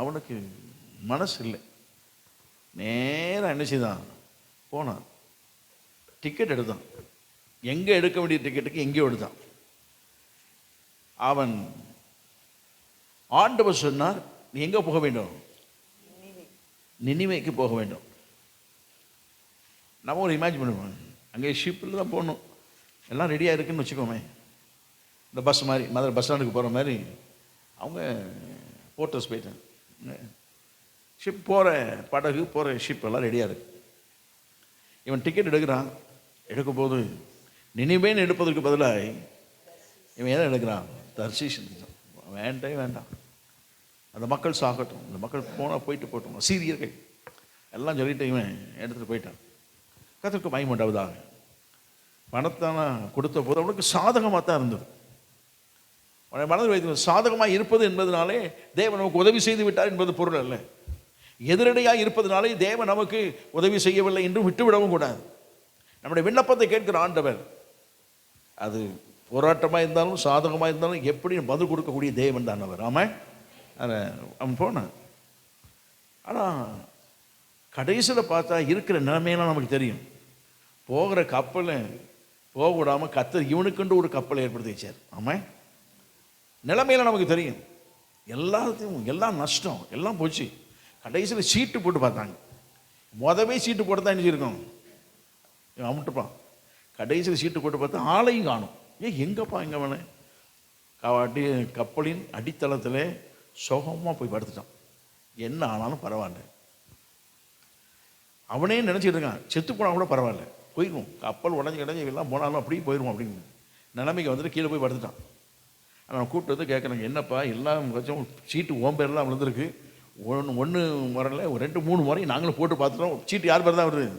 அவனுக்கு மனசு இல்லை. நேராக என்ன செய்தான், போனான், டிக்கெட் எடுத்தான். எங்கே எடுக்க வேண்டிய டிக்கெட்டுக்கு எங்கேயோ எடுத்தான். அவன் ஆண்டவர் சொன்னார், நீ எங்கே போக வேண்டும், நினிவேக்கு போக வேண்டும். நம்ம ஒரு இமேஜின் பண்ணுவோம், அங்கே ஷிப்பில் தான் போகணும், எல்லாம் ரெடியாக இருக்குன்னு வச்சுக்கோமே, இந்த பஸ் மாதிரி மதுரை பஸ் ஸ்டாண்டுக்கு போகிற மாதிரி அவங்க போர்ட்டர்ஸ் போயிட்டாங்க. ஷிப் போகிற படகு போகிற ஷிப் எல்லாம் ரெடியாக இருக்கு. இவன் டிக்கெட் எடுக்கிறான். எடுக்கும்போது நினிவேன்னு எடுப்பதற்கு பதிலாக இவன் எதை எடுக்கிறான், தர்ஷீஷன். வேண்டவே வேண்டாம், அந்த மக்கள் சாகட்டும், அந்த மக்கள் போனால் போயிட்டு போட்டோம், சீரியர்கள் எல்லாம் சொல்லிட்டு இவன் எடுத்துகிட்டு போயிட்டான். கர்த்தருக்கு மகிமையுண்டாவதாக. பணத்தான கொடுத்த போது அவனுக்கு சாதகமாக தான் இருந்தது. அவனை மனதில் வைத்து, சாதகமாக இருப்பது என்பதனாலே தேவன் நமக்கு உதவி செய்து விட்டார் என்பது பொருள் அல்ல. எதிரடையாக இருப்பதனாலே தேவன் நமக்கு உதவி செய்யவில்லை என்றும் விட்டுவிடவும் கூடாது. நம்முடைய விண்ணப்பத்தை கேட்கிற ஆண்டவர், அது போராட்டமாக இருந்தாலும் சாதகமாக இருந்தாலும் எப்படி பதில் கொடுக்கக்கூடிய தேவன் தான் அவர். ஆமாம், அவன் போனான். ஆனால் கடைசியில் பார்த்தா இருக்கிற நிலைமையெல்லாம் நமக்கு தெரியும். போகிற கப்பலை போக விடாமல் கர்த்தர் இவனுக்குண்டு ஒரு கப்பலை ஏற்படுத்தி வச்சார். ஆமாம், நிலைமையெல்லாம் நமக்கு தெரியும். எல்லாத்தையும் எல்லாம் நஷ்டம், எல்லாம் போச்சு. கடைசியில் சீட்டு போட்டு பார்த்தாங்க. மொதவே சீட்டு போட்டு தான் என்ன இருக்கும், அமுட்டுப்பான். கடைசியில் சீட்டு போட்டு பார்த்தா ஆளையும் காணும். எங்கப்பா எங்கே வேணேன் கப்பலின் அடித்தளத்தில் சுகமாக போய் படுத்துட்டான். என்ன ஆனாலும் பரவாயில்ல. அவனே நினச்சிட்டு இருக்கான், செத்து போனால் கூட பரவாயில்ல, போயிடுவோம், கப்பல் உடஞ்சி கிடஞ்சி எல்லாம் போனாலும் அப்படியே போயிடுவோம் அப்படின்னு நிலைமைக்கு வந்துட்டு கீழே போய் படுத்துட்டான். நான் கூப்பிட்டு வந்து கேட்குறேங்க, என்னப்பா எல்லாம் கொஞ்சம் சீட்டு ஓம் பேர்லாம் விழுந்திருக்கு, ஒன்று வரல, ஒரு 2-3 முறை நாங்களும் போட்டு பார்த்துட்டோம், சீட்டு யார் பேர் தான் வருது,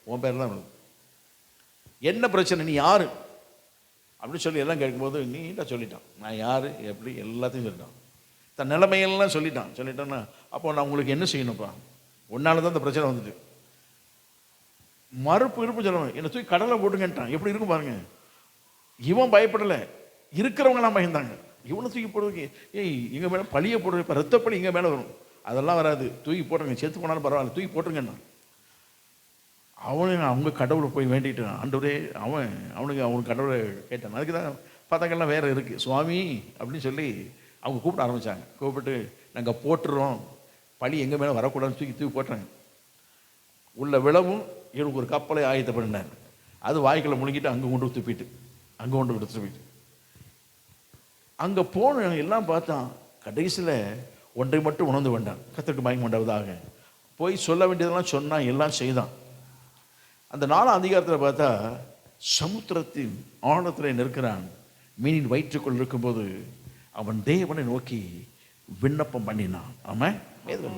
ஓம் பேர் தான் வருது, என்ன பிரச்சனை, நீ யார் அப்படின்னு சொல்லி எல்லாம் கேட்கும்போது நீட்டாக சொல்லிட்டான், நான் யார் எப்படி எல்லாத்தையும் சொல்லிட்டான், தன் நிலைமையெல்லாம் சொல்லிட்டான்னா அப்போ நான் உங்களுக்கு என்ன செய்யணும்ப்பா, ஒன்னால தான் இந்த பிரச்சனை வந்துட்டு, மறுப்பு இருப்பு சொல்லணும், என்னை தூக்கி கடலை போட்டுங்கன்ட்டான். எப்படி இருக்கும் பாருங்க. இவன் பயப்படலை, இருக்கிறவங்களாம் பயந்தாங்க. இவனை தூக்கி போடுறதுக்கு இங்கே மேலே பழியை போடுறது, இப்போ ரத்தப்பழி இங்கே மேலே வரும், அதெல்லாம் வராது, தூக்கி போட்டுருங்க, செத்து போனாலும் பரவாயில்ல, தூக்கி போட்டுருங்கண்ணா. அவங்க கடவுளை போய் வேண்டிட்டான். ஆண்டவரே அவனுக்கு கடவுளை கேட்டான். அதுக்கு தான் பதங்கள்லாம் வேறு இருக்குது. சுவாமி அப்படின்னு சொல்லி அவங்க கூப்பிட ஆரம்பித்தாங்க. கூப்பிட்டு நாங்கள் போட்டுறோம், பழி எங்கே மேலே வரக்கூடாதுன்னு தூக்கி போட்டுறாங்க. உள்ள விளவும் இவனுக்கு ஒரு கப்பலை ஆயத்தப்படினார். அது வாய்க்குள்ள முழுங்கிட்டு அங்கே கொண்டு துப்பிட்டு அங்கே போன எல்லாம் பார்த்தான். கடைசியில் ஒன்றை மட்டும் உணர்ந்து வேண்டான், கர்த்தருக்கு மகிமை உண்டாவதாக. போய் சொல்ல வேண்டியதெல்லாம் சொன்னான், எல்லாம் செய்தான். அந்த 4ஆம் அதிகாரத்தில் பார்த்தா சமுத்திரத்தின் ஆழத்தில் நிற்கிறான். மீனின் வயிற்றுக்குள் இருக்கும்போது அவன் தேவனை நோக்கி விண்ணப்பம் பண்ணினான். ஆமாம்,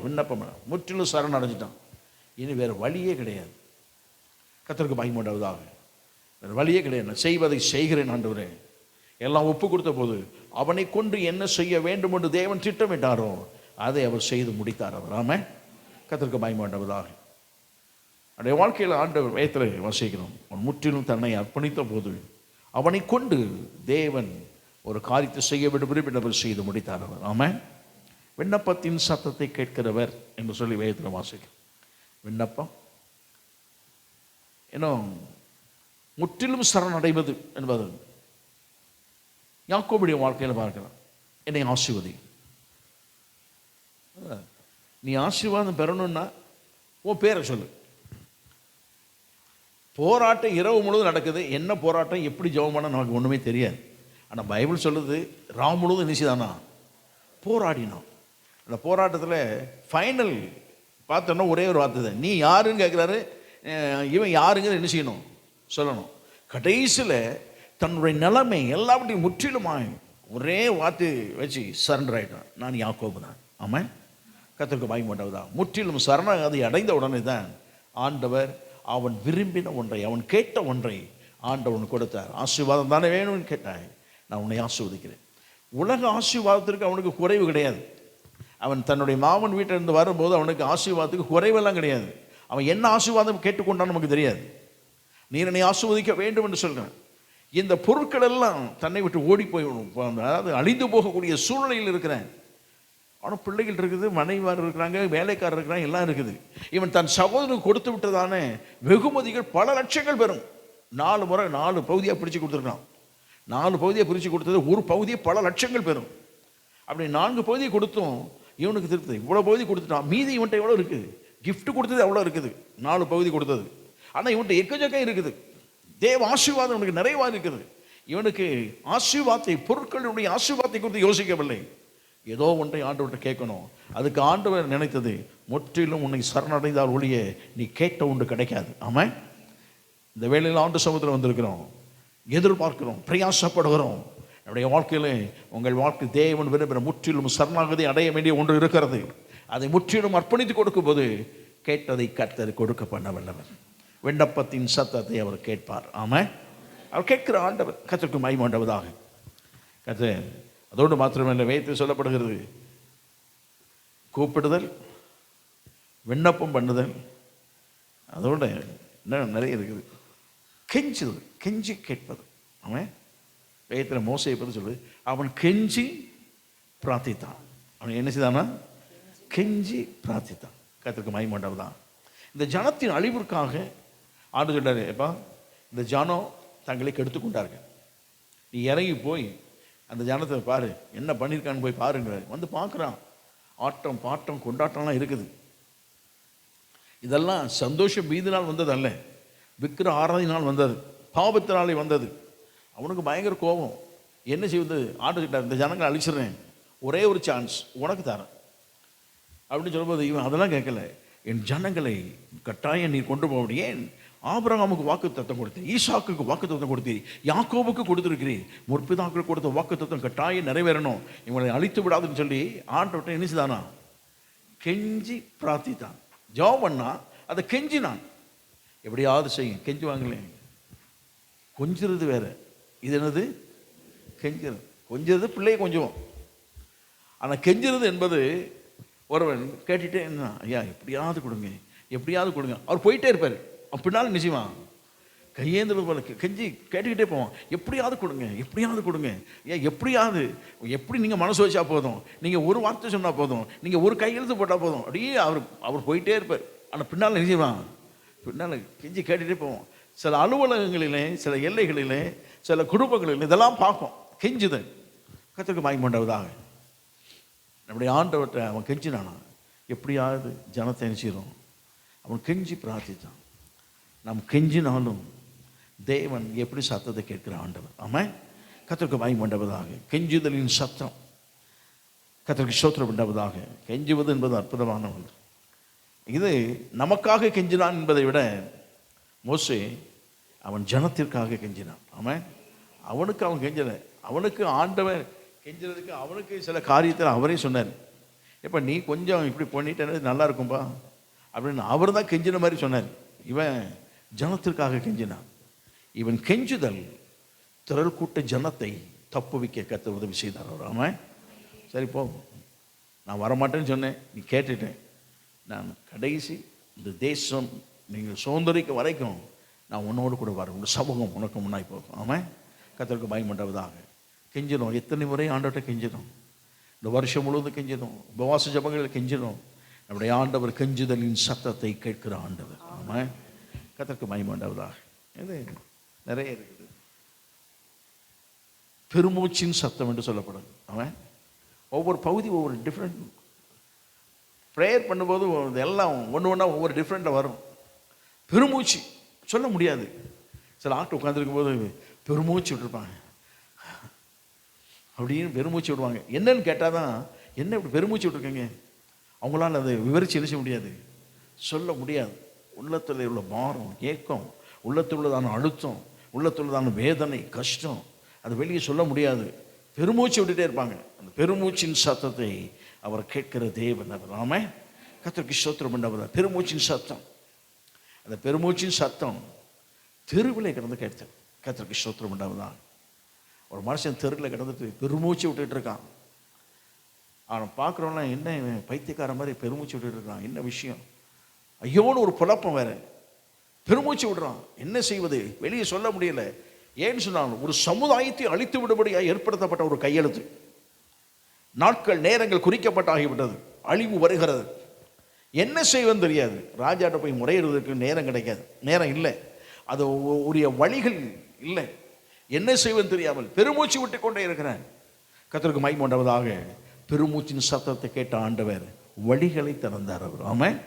விண்ணப்பம் முற்றிலும் சரண் அடைஞ்சிட்டான். இனி வேறு வழியே கிடையாது. கர்த்தருக்கு மகிமை உண்டாவதாக. வேறு வழியே கிடையாது. நான் செய்வதை செய்கிறேன் ஆண்டவரே. எல்லாம் ஒப்பு கொடுத்த போது அவனை கொண்டு என்ன செய்ய வேண்டும் என்று தேவன் திட்டமிட்டாரோ அதை அவர் செய்து முடித்தார். அவர் ஆமாம், கர்த்தருக்கு மகிமை உண்டாவதாக. அவருடைய வாழ்க்கையில் ஆண்டவர் வேதத்தில் வாசிக்கிறோம், அவன் முற்றிலும் தன்னை அர்ப்பணித்த போது அவனை கொண்டு தேவன் ஒரு காரியத்தை செய்ய விரும்பினவர் செய்து முடித்தார். அவர் ஆமாம், விண்ணப்பத்தின் சத்தத்தை கேட்கிறவர் என்று சொல்லி வேதத்தில் வாசிக்கிறோம். விண்ணப்பம் இன்னும் முற்றிலும் சரணடைவது என்பது யாக்கோபுடைய வாழ்க்கையில் பார்க்கலாம். என்னை ஆசீர்வதி, நீ ஆசீர்வாதம் பெறணும்னா உன் பேரை சொல்லு. போராட்டம் இரவு முழுவதும் நடக்குது. என்ன போராட்டம், எப்படி ஜெபம் பண்ண நமக்கு ஒன்றுமே தெரியாது. ஆனால் பைபிள் சொல்லுது ராம் முழுவதும் நினைச்சுதானா போராடினான். அந்த போராட்டத்தில் ஃபைனல் பார்த்தோன்னா ஒரே ஒரு வார்த்தை தான், நீ யாருன்னு கேட்குறாரு. இவன் யாருங்கிற என்ன செய்யணும் சொல்லணும். கடைசியில் தன்னுடைய நிலைமை எல்லாவற்றையும் முற்றிலுமாய் ஒரே வார்த்தை வச்சு சரண்டர் ஆகிட்டான். நான் யாக்கோபு தான். ஆமாம், கர்த்தருக்கு மகிமை உண்டாவதாக. முற்றிலும் சரணாகதி அடைந்த உடனே தான் ஆண்டவர் அவன் விரும்பின ஒன்றை, அவன் கேட்ட ஒன்றை ஆண்டவன் கொடுத்தார். ஆசீர்வாதம் தானே வேணும்னு கேட்டாய், நான் உன்னை ஆசீர்வதிக்கிறேன். உலக ஆசீர்வாதத்திற்கு அவனுக்கு குறைவு கிடையாது. அவன் தன்னுடைய மாமன் வீட்டிலிருந்து வரும்போது அவனுக்கு ஆசீர்வாதத்துக்கு குறைவெல்லாம் கிடையாது. அவன் என்ன ஆசீர்வாதம் கேட்டுக்கொண்டான்னு நமக்கு தெரியாது. நீர் என்னை ஆசீர்வதிக்க வேண்டும் என்று சொல்கிறான். இந்த பொருட்கள் எல்லாம் தன்னை விட்டு ஓடி போய், அதாவது அழிந்து போகக்கூடிய சூழ்நிலையில் இருக்கிறேன். ஆனால் பிள்ளைகள் இருக்குது, மனைவியார் இருக்கிறாங்க, வேலைக்காரர் இருக்கிறாங்க, எல்லாம் இருக்குது. இவன் தன் சகோதரனுக்கு கொடுத்து விட்டதான வெகுமதிகள் பல லட்சங்கள் பெறும். 4 முறை 4 பகுதியாக பிரித்து கொடுத்துருக்கான். 4 பகுதியாக பிரித்து கொடுத்தது ஒரு பகுதியை பல லட்சங்கள் பெறும். அப்படி 4 பகுதியை கொடுத்தும் இவனுக்கு திருப்தி. இவ்வளோ பகுதி கொடுத்துட்டான், மீதி இவன்ட்ட எவ்வளோ இருக்குது, கிஃப்ட் கொடுத்தது எவ்வளோ இருக்குது, 4 பகுதி கொடுத்தது. ஆனால் இவன்ட்ட எக்கச்சக்கம் இருக்குது. தேவ ஆசீர்வாதம் இவனுக்கு நிறைவாக இருக்குது. இவனுக்கு ஆசீர்வாதத்தை, பொருட்களுடைய ஆசீர்வாதத்தை குறித்து யோசிக்கவில்லை. ஏதோ ஒன்றை ஆண்டவர்கிட்ட கேட்கணும். அதுக்கு ஆண்டவர் நினைத்தது, முற்றிலும் உன்னை சரணடைந்தால் ஒழிய நீ கேட்ட ஒன்று கிடைக்காது. ஆமாம், இந்த வேளையில் ஆண்டு சமூகத்தில் வந்திருக்கிறோம், எதிர்பார்க்கிறோம், பிரயாசப்படுகிறோம். நம்முடைய வாழ்க்கையில் உங்கள் வாழ்க்கை தேவன் விரும்புகிற முற்றிலும் சரணாகதி அடைய வேண்டிய ஒன்று இருக்கிறது. அதை முற்றிலும் அர்ப்பணித்து கொடுக்கும் போது கேட்டதை கர்த்தர் கொடுக்க பண்ண வல்லவர். விண்ணப்பத்தின் சத்தத்தை அவர் கேட்பார். ஆமாம், அவர் கேட்கிற ஆண்டவர். கர்த்தருக்கு மகிமை உண்டாவதாக. கர்த்தர் அதோடு மாத்திரமல்ல, வேதத்தில் சொல்லப்படுகிறது, கூப்பிடுதல், விண்ணப்பம் பண்ணுதல், அதோட இன்னும் நிறைய இருக்குது. கெஞ்சுதல், கெஞ்சி கேட்பது. அவன் வேதத்தில் மோசையை பற்றி சொல்லுது, அவன் கெஞ்சி பிரார்த்தித்தான். அவன் என்ன செய்தானா, கெஞ்சி பிரார்த்தித்தான். கர்த்தருக்கு மகிமை உண்டாவதாக. இந்த ஜனத்தின் அழிவிற்காக ஆண்டு சொல்றாரு, எப்பா இந்த ஜனம் தங்களை கெடுத்து கொண்டார்கள், நீ இறங்கி போய் அந்த ஜனத்தை பாரு, என்ன பண்ணியிருக்கான்னு போய் பாருங்க. வந்து பார்க்குறான், ஆட்டம் பாட்டம் கொண்டாட்டம்லாம் இருக்குது. இதெல்லாம் சந்தோஷம் பீதினால் வந்தது அல்ல, விக்கிர ஆராதனையினால் வந்தது, பாவத்தினாலே வந்தது. அவனுக்கு பயங்கர கோபம். என்ன செய்வது? ஆண்டுகிட்டார், இந்த ஜனங்களை அழிச்சிடுறேன், ஒரே ஒரு சான்ஸ் உனக்கு தரேன் அப்படின்னு சொல்லும்போது இவன் அதெல்லாம் கேட்கல. என் ஜனங்களை கட்டாயம் நீ கொண்டு போக முடியும். ஏன்? ஆபிரகாமுக்கு வாக்குத்தத்தம் கொடுத்தீர், ஈசாக்குக்கு வாக்குத்தத்தம் கொடுத்தீர், யாக்கோபுக்கு கொடுத்துருக்கிறீர். முற்பிதாக்கள் கொடுத்த வாக்குத்தத்தம் கட்டாயம் நிறைவேறணும், இவங்களை அழித்து விடாதுன்னு சொல்லி ஆண்டவர்கிட்ட என்ன செய்தானா? கெஞ்சி பிரார்த்தித்தான். ஜெபம் பண்ணா, அதை கெஞ்சினான். எப்படியாவது செய்யும், கெஞ்சுவாங்களே. கொஞ்சிறது வேற, இது என்னது? கெஞ்சுறது. கொஞ்சிறது பிள்ளையை கொஞ்சுவோம், ஆனால் கெஞ்சுறது என்பது ஒருவன் கேட்டுட்டே இருந்தான், ஐயா எப்படியாவது கொடுங்க, எப்படியாவது கொடுங்க. அவர் போயிட்டே இருப்பார், பின்னால் நிச்சயமா கையேந்திரம் போல கெஞ்சி கேட்டுக்கிட்டே போவோம், எப்படியாவது கொடுங்க, எப்படியாவது கொடுங்க. ஏன் எப்படியாவது? எப்படி நீங்கள் மனசு வச்சா போதும், நீங்கள் ஒரு வார்த்தை சொன்னால் போதும், நீங்கள் ஒரு கையெழுத்து போட்டால் போதும், அப்படியே அவர் போயிட்டே இருப்பார். ஆனால் பின்னால் நிச்சயமா பின்னால் கெஞ்சி கேட்டுகிட்டே போவோம். சில அலுவலகங்களிலே, சில எல்லைகளிலே, சில குடும்பங்களில் இதெல்லாம் பார்ப்போம். கெஞ்சுதல் கர்த்தருக்கு மகிமை உண்டாவதாக. நம்முடைய ஆண்டவர்கிட்ட அவன் கெஞ்சினானா, எப்படியாவது ஜனத்தை நினைச்சிடும். அவன் கெஞ்சி பிரார்த்தித்தான். நாம் கெஞ்சினாலும் தேவன் எப்படி சத்தத்தை கேட்கிற ஆண்டவர். ஆமாம், கர்த்தருக்கு மகிமை உண்டாவதாக. கெஞ்சுதலின் சத்தம் கர்த்தருக்கு ஸ்தோத்திரம் உண்டாவதாக. கெஞ்சுவது என்பது அற்புதமான ஒன்று. இது நமக்காக கெஞ்சினான் என்பதை விட மோசே அவன் ஜனத்திற்காக கெஞ்சினான். ஆமாம், அவனுக்கு அவன் கெஞ்சலை, அவனுக்கு ஆண்டவன் கெஞ்சுறதுக்கு அவனுக்கு சில காரியத்தில் அவரே சொன்னார். இப்போ நீ கொஞ்சம் இப்படி பண்ணிட்டேன்னு நல்லா இருக்கும்பா அப்படின்னு அவர் தான் கெஞ்சின மாதிரி சொன்னார். இவன் ஜனத்திற்காக கெஞ்சினான். இவன் கெஞ்சுதல் திரள் கூட்ட ஜனத்தை தப்புவிக்க கர்த்தர் உதவி செய்தார். அவர் ஆமாம், சரி போ, நான் வரமாட்டேன்னு சொன்னேன், நீ கேட்டுட்டேன், நான் கடைசி இந்த தேசம் நீங்கள் சுதந்திரிக்க வரைக்கும் நான் உன்னோடு கூட வரேன், உங்கள் சமூகம் உனக்கு முன்னாடி போகும். ஆமாம், கர்த்தருக்கு பயம் பண்ணுறதாக கெஞ்சிடும். எத்தனை முறை ஆண்டவர்கிட்ட கெஞ்சிடும், இந்த வருஷம் முழுவதும் கெஞ்சிடும், உபவாச ஜபங்களில் கெஞ்சிடும். நம்முடைய ஆண்டவர் கெஞ்சுதலின் சத்தத்தை கேட்கிற ஆண்டவர். ஆமாம், கர்த்தருக்கு மகிமை உண்டாவதாக. இது நிறைய இருக்குது. பெருமூச்சின் சத்தம் என்று சொல்லப்படும். அவன் ஒவ்வொரு பகுதி ஒவ்வொரு டிஃப்ரெண்ட் ப்ரேயர் பண்ணும்போது எல்லாம் ஒன்று ஒன்றா ஒவ்வொரு டிஃப்ரெண்ட்டாக வரும். பெருமூச்சு சொல்ல முடியாது. சில ஆட்டு உட்காந்துருக்கும் போது பெருமூச்சு விட்டுருப்பாங்க, அப்படின்னு பெருமூச்சு விடுவாங்க. என்னன்னு கேட்டால் தான், என்ன இப்படி பெருமூச்சு விட்டுருக்கீங்க, அவங்களால அதை விவரித்து என்ன செய்ய முடியாது, சொல்ல முடியாது. உள்ளத்தில் உள்ள பாரம், ஏக்கம், உள்ளத்தில் உள்ளதான அழுத்தம், உள்ளத்தில் உள்ளதான வேதனை, கஷ்டம், அது வெளியே சொல்ல முடியாது. பெருமூச்சு விட்டுட்டே இருப்பாங்க. அந்த பெருமூச்சின் சத்தத்தை அவர் கேட்கிற தேவன் அவர். ஆமாம், கர்த்தருக்கு ஸ்தோத்திரம் பண்ணவர். பெருமூச்சின் சத்தம், அந்த பெருமூச்சின் சத்தம் தெருவில் கிடந்து கேட்டேன். கர்த்தருக்கு ஸ்தோத்திரம் பண்ணவதான். ஒரு மனுஷன் தெருவில் கிடந்துட்டு பெருமூச்சு விட்டுட்டு இருக்கான். அவனை பார்க்குறோன்னா என்ன பைத்தியக்கார மாதிரி பெருமூச்சு விட்டுட்டு இருக்கான், என்ன விஷயம், ஐயோன்னு ஒரு குழப்பம் வேற. பெருமூச்சு விடுறான், என்ன செய்வது, வெளியே சொல்ல முடியல. ஏன்னு சொன்னாலும் ஒரு சமுதாயத்தை அழித்து விடுபடியாக ஏற்படுத்தப்பட்ட ஒரு கையெழுத்து. நாட்கள் நேரங்கள் குறிக்கப்பட்டாகிவிட்டது, அழிவு வருகிறது. என்ன செய்வது தெரியாது. ராஜாட்ட போய் முறையிடுவதற்கு நேரம் கிடைக்காது, நேரம் இல்லை, அது உரிய வழிகள் இல்லை. என்ன செய்வது தெரியாமல் பெருமூச்சு விட்டு கொண்டே இருக்கிறேன். கர்த்தருக்கு மகிமை உண்டாவதாக. பெருமூச்சின் சத்தத்தை கேட்ட ஆண்டவர் வழிகளை திறந்தார் அவர். ஆமாம்,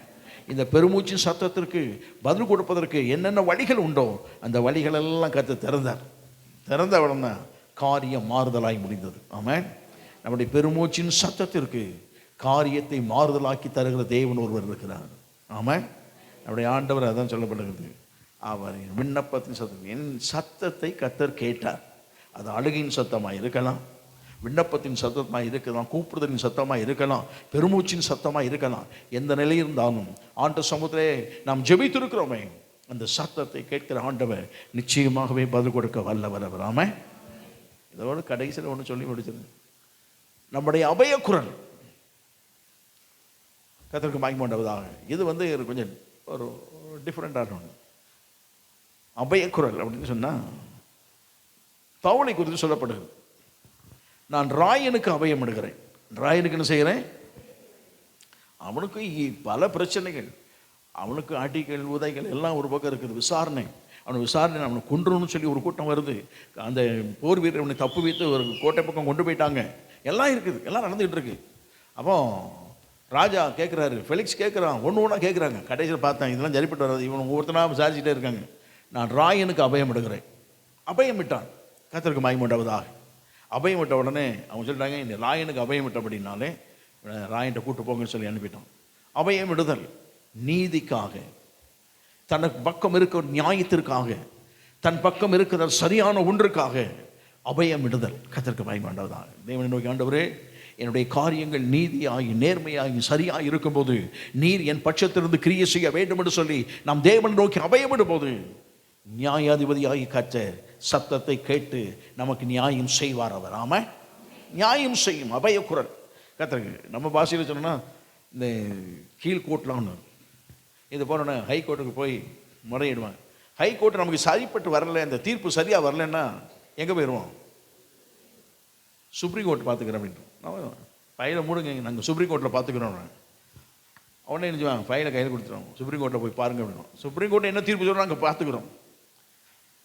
இந்த பெருமூச்சின் சத்தத்திற்கு பதில் கொடுப்பதற்கு என்னென்ன வழிகள் உண்டோ அந்த வழிகள் எல்லாம் கர்த்தர் திறந்தார். திறந்த உடனே காரியம் மாறுதலாய் முடிந்தது. ஆமாம், நம்முடைய பெருமூச்சின் சத்தத்திற்கு காரியத்தை மாறுதலாக்கி தருகிற தேவன் ஒருவர் இருக்கிறார். ஆமாம், நம்முடைய ஆண்டவர் அதான் சொல்லப்படுகிறது. அவர் விண்ணப்பத்தின் சத்தம், என் சத்தத்தை கர்த்தர் கேட்டார். அது அழுகையின் சத்தமாக இருக்கலாம், விண்ணப்பத்தின் சத்தமாக இருக்கலாம், கூப்பிடுதலின் சத்தமாக இருக்கலாம், பெருமூச்சின் சத்தமாக இருக்கலாம். எந்த நிலை இருந்தாலும் ஆண்ட சமுத்திரே நாம் ஜெபித்திருக்கிறோமே, அந்த சத்தத்தை கேட்கிற ஆண்டவர் நிச்சயமாகவே பதில் கொடுக்க வல்லவர் அவர். ஆமாம், இதோடு கடைசியில் ஒன்று சொல்லி முடிச்சது, நம்முடைய அபய குரல் கர்த்தருக்கு மகிமை உண்டாவதாக. இது கொஞ்சம் ஒரு டிஃப்ரெண்டான ஒன்று. அபயக்குரல் அப்படின்னு சொன்னால் பவுலை குறித்து சொல்லப்படுகிறது. நான் ராயனுக்கு அபயம் எடுக்கிறேன். ராயனுக்கு என்ன செய்கிறேன், அவனுக்கு பல பிரச்சனைகள், அவனுக்கு அடிகள் உதைகள் எல்லாம் ஒரு பக்கம் இருக்குது. விசாரணை, அவனை கொன்றணும்னு சொல்லி ஒரு கூட்டம் வருது. அந்த போர் வீரர் அவனை தப்பு வைத்து ஒரு கோட்டை பக்கம் கொண்டு போயிட்டாங்க. எல்லாம் இருக்குது, எல்லாம் நடந்துகிட்டு இருக்கு. அப்போ ராஜா கேட்குறாரு, ஃபெலிக்ஸ் கேட்குறான், ஒன்று ஒன்றா கேட்குறாங்க. கடைசியில் பார்த்தேன் இதெல்லாம் சரிப்பட்டு வராது, இவன் ஒவ்வொருத்தனாக விசாரிச்சுட்டே இருக்காங்க. நான் ராயனுக்கு அபயம் எடுக்கிறேன். அபயம் விட்டான். கர்த்தருக்கு மகிமை உண்டாவதாக. அபயம் விட்ட உடனே அவங்க சொல்லிட்டாங்க, இந்த ராயனுக்கு அபயம் விட்டபடினாலே ராயன்ட்ட கூட்டு போங்கன்னு சொல்லி அனுப்பிட்டோம். அபயம் விடுதல் நீதிக்காக, தனக்கு பக்கம் இருக்கிற நியாயத்திற்காக, தன் பக்கம் இருக்கிற சரியான ஒன்றுக்காக அபயம் விடுதல். கர்த்தருக்கு மகிமை உண்டாவதாக. தேவனை நோக்கி, ஆண்டவரே, என்னுடைய காரியங்கள் நீதியாகி நேர்மையாகி சரியாகி இருக்கும்போது நீர் என் பட்சத்திலிருந்து கிரியை செய்ய வேண்டும் என்று சொல்லி நாம் தேவனை நோக்கி அபயமிடும் போது நியாயாதிபதியாகி கர்த்தர் சத்தத்தை கேட்டு நமக்கு நியாயம் செய்வார் அவர். ஆமா, நியாயம் செய்யும் அபய குரல் கர்த்தருக்கு. நம்ம பாஷையில் சொன்னோன்னா இந்த கீழ்கோர்ட்லாம் ஒன்று இது போன ஹைகோர்ட்டுக்கு போய் முறையிடுவாங்க. ஹைகோர்ட் நமக்கு சரிப்பட்டு வரல, அந்த தீர்ப்பு சரியாக வரலன்னா எங்கே போயிடுவோம்? சுப்ரீம் கோர்ட் பார்த்துக்கிறேன் அப்படின்ட்டு. ஃபைலை மூடுங்க, நாங்கள் சுப்ரீம் கோர்ட்டில் பார்த்துக்கிறோம். உடனே நினைச்சுவாங்க, ஃபைலை கையில் கொடுத்துருவோம், சுப்ரீம் கோர்ட்டில் போய் பாருங்க அப்படின்னா. சுப்ரீம் கோர்ட் என்ன தீர்ப்பு சொல்கிறோம் நாங்கள் பார்த்துக்கிறோம்.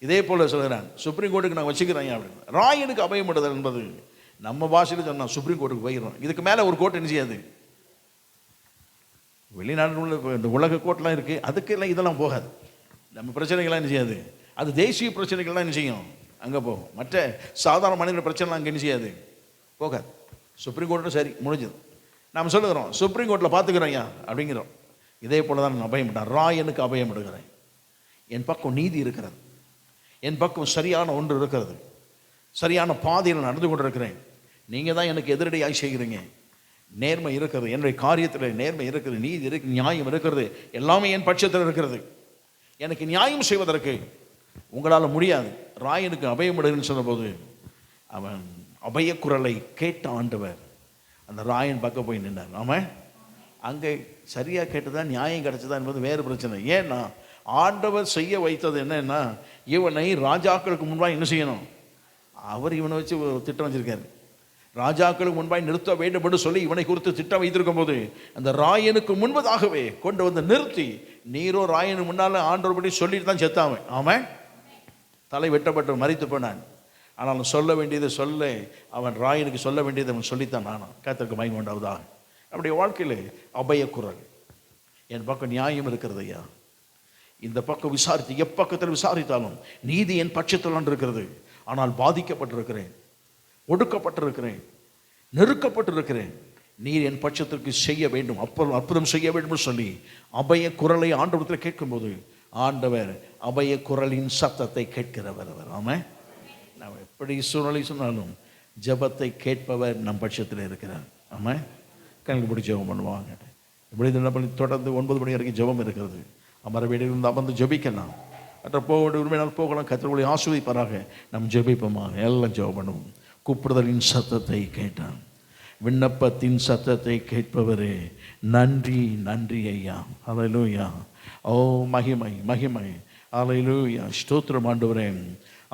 இதே போல் சொல்கிறாங்க, சுப்ரீம் கோர்ட்டுக்கு நாங்கள் வச்சுக்கிறேன் அப்படின்னு. ராயனுக்கு அபயமிடுதல் என்பது நம்ம பாஷையில் சொன்னால் சுப்ரீம் கோர்ட்டுக்கு போயிடுறோம். இதுக்கு மேலே ஒரு கோர்ட் என்ன செய்யாது. வெளிநாடு உள்ள இந்த உலக கோர்ட்லாம் இருக்குது, அதுக்கெல்லாம் இதெல்லாம் போகாது. நம்ம பிரச்சனைகள்லாம் என்ன செய்யாது, அது தேசிய பிரச்சனைகள்லாம் என்ன செய்யும், அங்கே போகும். மற்ற சாதாரண மனித பிரச்சனைலாம் அங்கே என்ன செய்யாது, போகாது. சுப்ரீம் கோர்ட்டு சரி முடிஞ்சது. நாம் சொல்லுகிறோம் சுப்ரீம் கோர்ட்டில் பார்த்துக்கிறோம் ஐயா அப்படிங்கிறோம். இதே போல் தான் நான் அபயமிட்டேன். ராயனுக்கு அபயம் எடுக்கிறேன். என் பக்கம் நீதி இருக்கிறது, என் பக்கம் சரியான ஒன்று இருக்கிறது, சரியான பாதையில் நடந்து கொண்டு இருக்கிறேன். நீங்கள் தான் எனக்கு எதிரடியாக செய்கிறீங்க. நேர்மை இருக்கிறது, என்னுடைய காரியத்தில் நேர்மை இருக்கிறது, நீதி இருக்கு, நியாயம் இருக்கிறது, எல்லாமே என் பட்சத்தில் இருக்கிறது. எனக்கு நியாயம் செய்வதற்கு உங்களால் முடியாது. ராயனுக்கு அபயமிடுன்னு சொன்னபோது அவன் அபய குரலை கேட்ட ஆண்டவர் அந்த ராயன் பக்கம் போய் நின்றார். ஆமாம், அங்கே சரியாக கேட்டுதான் நியாயம் கிடைச்சதா என்பது வேறு பிரச்சனை. ஏன்னா ஆண்டவர் செய்ய வைத்தது என்னன்னா, இவனை ராஜாக்களுக்கு முன்பாக என்ன செய்யணும், அவர் இவனை வச்சு திட்டம் வச்சிருக்காரு. ராஜாக்களுக்கு முன்பாக நிறுத்த வேண்டும் என்று சொல்லி இவனை குறித்து திட்டம் வைத்திருக்கும் போது அந்த ராயனுக்கு முன்பதாகவே கொண்டு வந்து நிறுத்தி, நீரோ ராயனுக்கு முன்னால் ஆண்டவர் படி சொல்லிட்டு தான் செத்தாவன். ஆமாம், தலை வெட்டப்பட்டு மரித்து போனான். ஆனாலும் சொல்ல வேண்டியது சொல்ல, அவன் ராயனுக்கு சொல்ல வேண்டியது அவன் சொல்லித்தான் ஆனான். கர்த்தருக்கு மகிமை உண்டாவதாக. நம்முடைய வாழ்க்கையில் அபய குரல், என் பக்கம் நியாயம் இருக்கிறது ஐயா, இந்த பக்கம் விசாரித்து எப்பக்கத்தில் விசாரித்தாலும் நீதி என் பட்சத்தில் இருக்கிறது. ஆனால் பாதிக்கப்பட்டிருக்கிறேன், ஒடுக்கப்பட்டிருக்கிறேன், நெருக்கப்பட்டிருக்கிறேன், நீர் என் பட்சத்திற்கு செய்ய வேண்டும், அற்புதம் செய்ய வேண்டும் சொல்லி அபய குரலை ஆண்டவரத்தில் கேட்கும்போது ஆண்டவர் அபய குரலின் சத்தத்தை கேட்கிறவர் அவர். ஆமாம், நாம் எப்படி சூழ்நிலை சொன்னாலும் ஜெபத்தை கேட்பவர் நம் பட்சத்தில் இருக்கிறார். ஆமாம், கணக்கு பிடிச்சி ஜெபம் பண்ணுவாங்க. இப்படி பண்ணி தொடர்ந்து 9 மணி வரைக்கும் ஜெபம் இருக்கிறது. அமர வீடுகளில் அமர்ந்து ஜெபிக்கலாம், மற்ற போக வேண்டிய உரிமையினால் போகலாம். கர்த்தர்களை ஆசீர்வதிப்பாராக. நம் ஜெபிப்போமாக. எல்லாம் ஜெபம் பண்ணுவோம். கூப்பிடுதலின் சத்தத்தை கேட்டான், விண்ணப்பத்தின் சத்தத்தை கேட்பவரே நன்றி, நன்றி ஐயா. ஹல்லேலூயா. ஓ மகிமை, மகிமை. ஹல்லேலூயா. ஸ்தோத்திரம் ஆண்டவரே.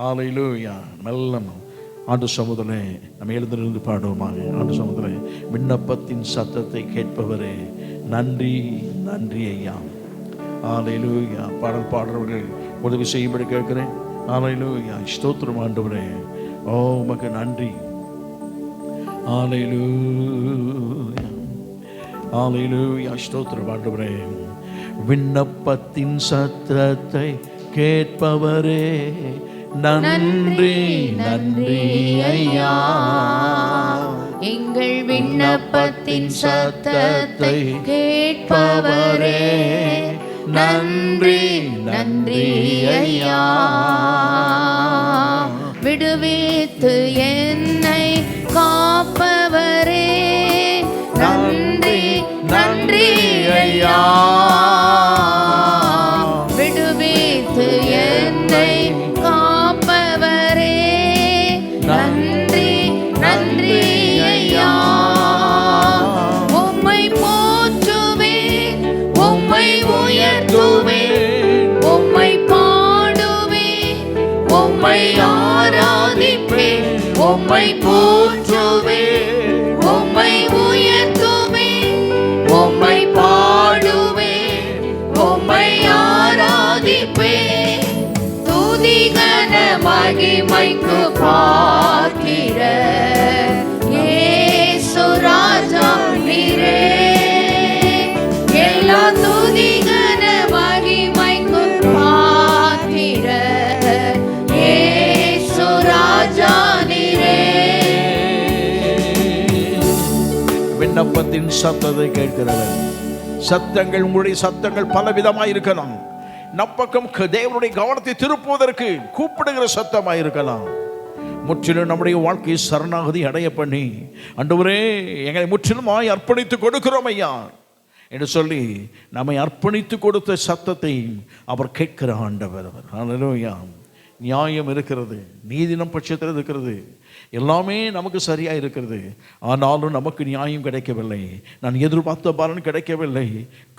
ஹல்லேலூயா. நல்ல ஆண்டு சமுதலே நம்ம எழுந்திருந்து பாடுவோமாக. ஆண்டு சமுதலே, விண்ணப்பத்தின் சத்தத்தை கேட்பவரே நன்றி, நன்றி ஐயா. ஹல்லேலூயா. பாடல் பாடுறவர்கள் உதவி செய்யும்படி கேட்கிறேன். ஹல்லேலூயா. ஸ்தோத்திரம் ஆண்டவரே. ஓ உமக்கு நன்றி. ஹல்லேலூயா. ஹல்லேலூயா. ஸ்தோத்திரம் ஆண்டவரே. விண்ணப்பத்தின் சத்தத்தை கேட்பவரே நன்றி, நன்றி ஐயா. எங்கள் விண்ணப்பத்தின் சத்தத்தை கேட்பவரே நன்றி, நன்றி ஐயா. விடுவித்து என்னை காப்பவரே நன்றி, நன்றி ஐயா. விடுவித்து என்னை காப்பவரே நன்றி, நன்றி ஐயா. உம்மை போற்றுவேன், உம்மை உயர்த்துவேன், உம்மை பாடுவேன், உம்மை ஆராதிப்பேன், உம்மை போற்றுவேன், உம்மை உயர்த்துவேன், உம்மை பாடுவேன், உம்மை ஆராதிப்பேன். துதிகன மகிமைக்கு பாத்திர இயேசு ராஜா நீரே. எல்லா துதிகன மகிமைக்கு பாத்திர இயேசு ராஜா விண்ணப்பத்தின் சத்தத்தை கேட்கிறவர். சத்தங்கள், உங்களுடைய சத்தங்கள் பலவிதமாய் இருக்கலாம். நப்பக்கம் தேவனுடைய கவனத்தை திருப்புவதற்கு கூப்பிடுகிற சத்தமாய் இருக்கலாம். முற்றிலும் நம்முடைய வாழ்க்கையை சரணாகதி அடைய பண்ணி, ஆண்டவரே எங்களை முற்றிலுமாய் அர்ப்பணித்து கொடுக்கிறோம் ஐயா என்று சொல்லி நம்மை அர்ப்பணித்து கொடுத்த சத்தத்தை அவர் கேட்கிற ஆண்டவர் அவர். ஹல்லேலூயா. நியாயம் இருக்கிறது, நீதி நம் பட்சத்தில் இருக்கிறது, எல்லாமே நமக்கு சரியாக இருக்கிறது. ஆனாலும் நமக்கு நியாயம் கிடைக்கவில்லை, நான் எதிர்பார்த்த பலன் கிடைக்கவில்லை.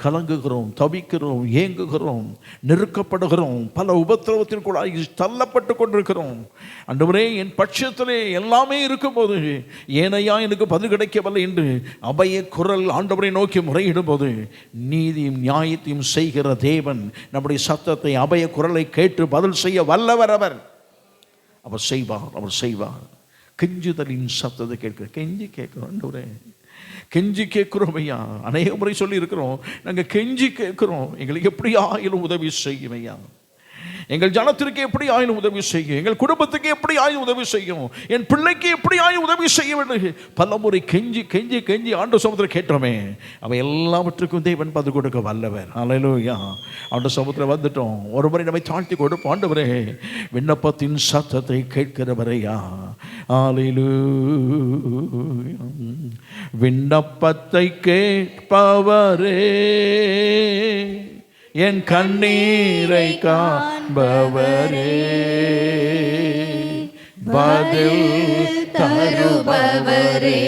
கலங்குகிறோம், தவிக்கிறோம், ஏங்குகிறோம், நெருக்கப்படுகிறோம், பல உபத்திரவத்தின் கூட தள்ளப்பட்டு கொண்டிருக்கிறோம். ஆண்டவரே என் பட்சத்திலே எல்லாமே இருக்கும்போது ஏனையா எனக்கு பதில் கிடைக்கவில்லை என்று அபய குரல் ஆண்டவரை நோக்கி முறையிடும் போது, நீதியும் நியாயத்தையும் செய்கிற தேவன் நம்முடைய சத்தத்தை, அபய குரலை கேட்டு பதில் செய்ய வல்லவர் அவர். அவர் செய்வார், அவர் செய்வார். கெஞ்சுதலின் சத்தத்தை கேட்கிற, கெஞ்சி கேட்கிறோம் ஆண்டவரே, கெஞ்சி கேட்கிறோம் ஐயா. அநேக முறை சொல்லி இருக்கிறோம், நாங்கள் கெஞ்சி கேட்கிறோம், எங்களுக்கு எப்படி ஆயிலும் உதவி செய்யும் ஐயா, எங்கள் ஜனத்திற்கு எப்படி ஆயிலும் உதவி செய்யும், எங்கள் குடும்பத்துக்கு எப்படி ஆயும் உதவி செய்யும், என் பிள்ளைக்கு எப்படி ஆயும் உதவி செய்யும் என்று பல முறை கெஞ்சி கெஞ்சி கெஞ்சி ஆண்டு சமுத்திரம் கேட்டோமே. அவை எல்லாவற்றுக்கும் தேவன் பதில் கொடுக்க வல்லவர். ஹல்லேலூயா. ஆண்டு சமுத்திரம் வந்துட்டோம். ஒரு முறை நம்மை தாழ்த்தி கொடுப்போம். ஆண்டவரே விண்ணப்பத்தின் சத்தத்தை கேட்கிறவரையா. ஹல்லேலூயா. விண்ணப்பத்தை கேட்பவரே, என் கண்ணீரை காண்பவரே, பதில் தருபவரே,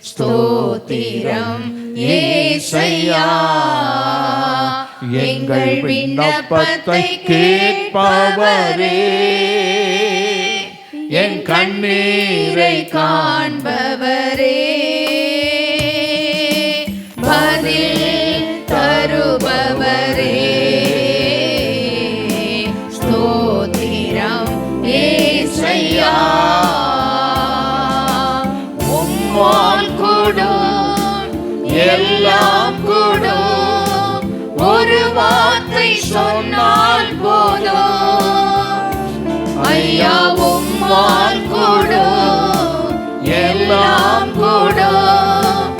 ஸ்தோத்திரம் ஏசையா. எங்கள் விண்ணப்பத்தை கேட்பவரே, என் கண்ணீரை காண்பவரே, பதில் தருபவரே, ஸ்தோத்திரம் ஏசையா. உம்மால் கூடும் எல்லாம் கூடும், ஒரு வார்த்தை சொன்னால் போதும் ஐயா. உம்மால் கூடும் எல்லாம் கூடும்,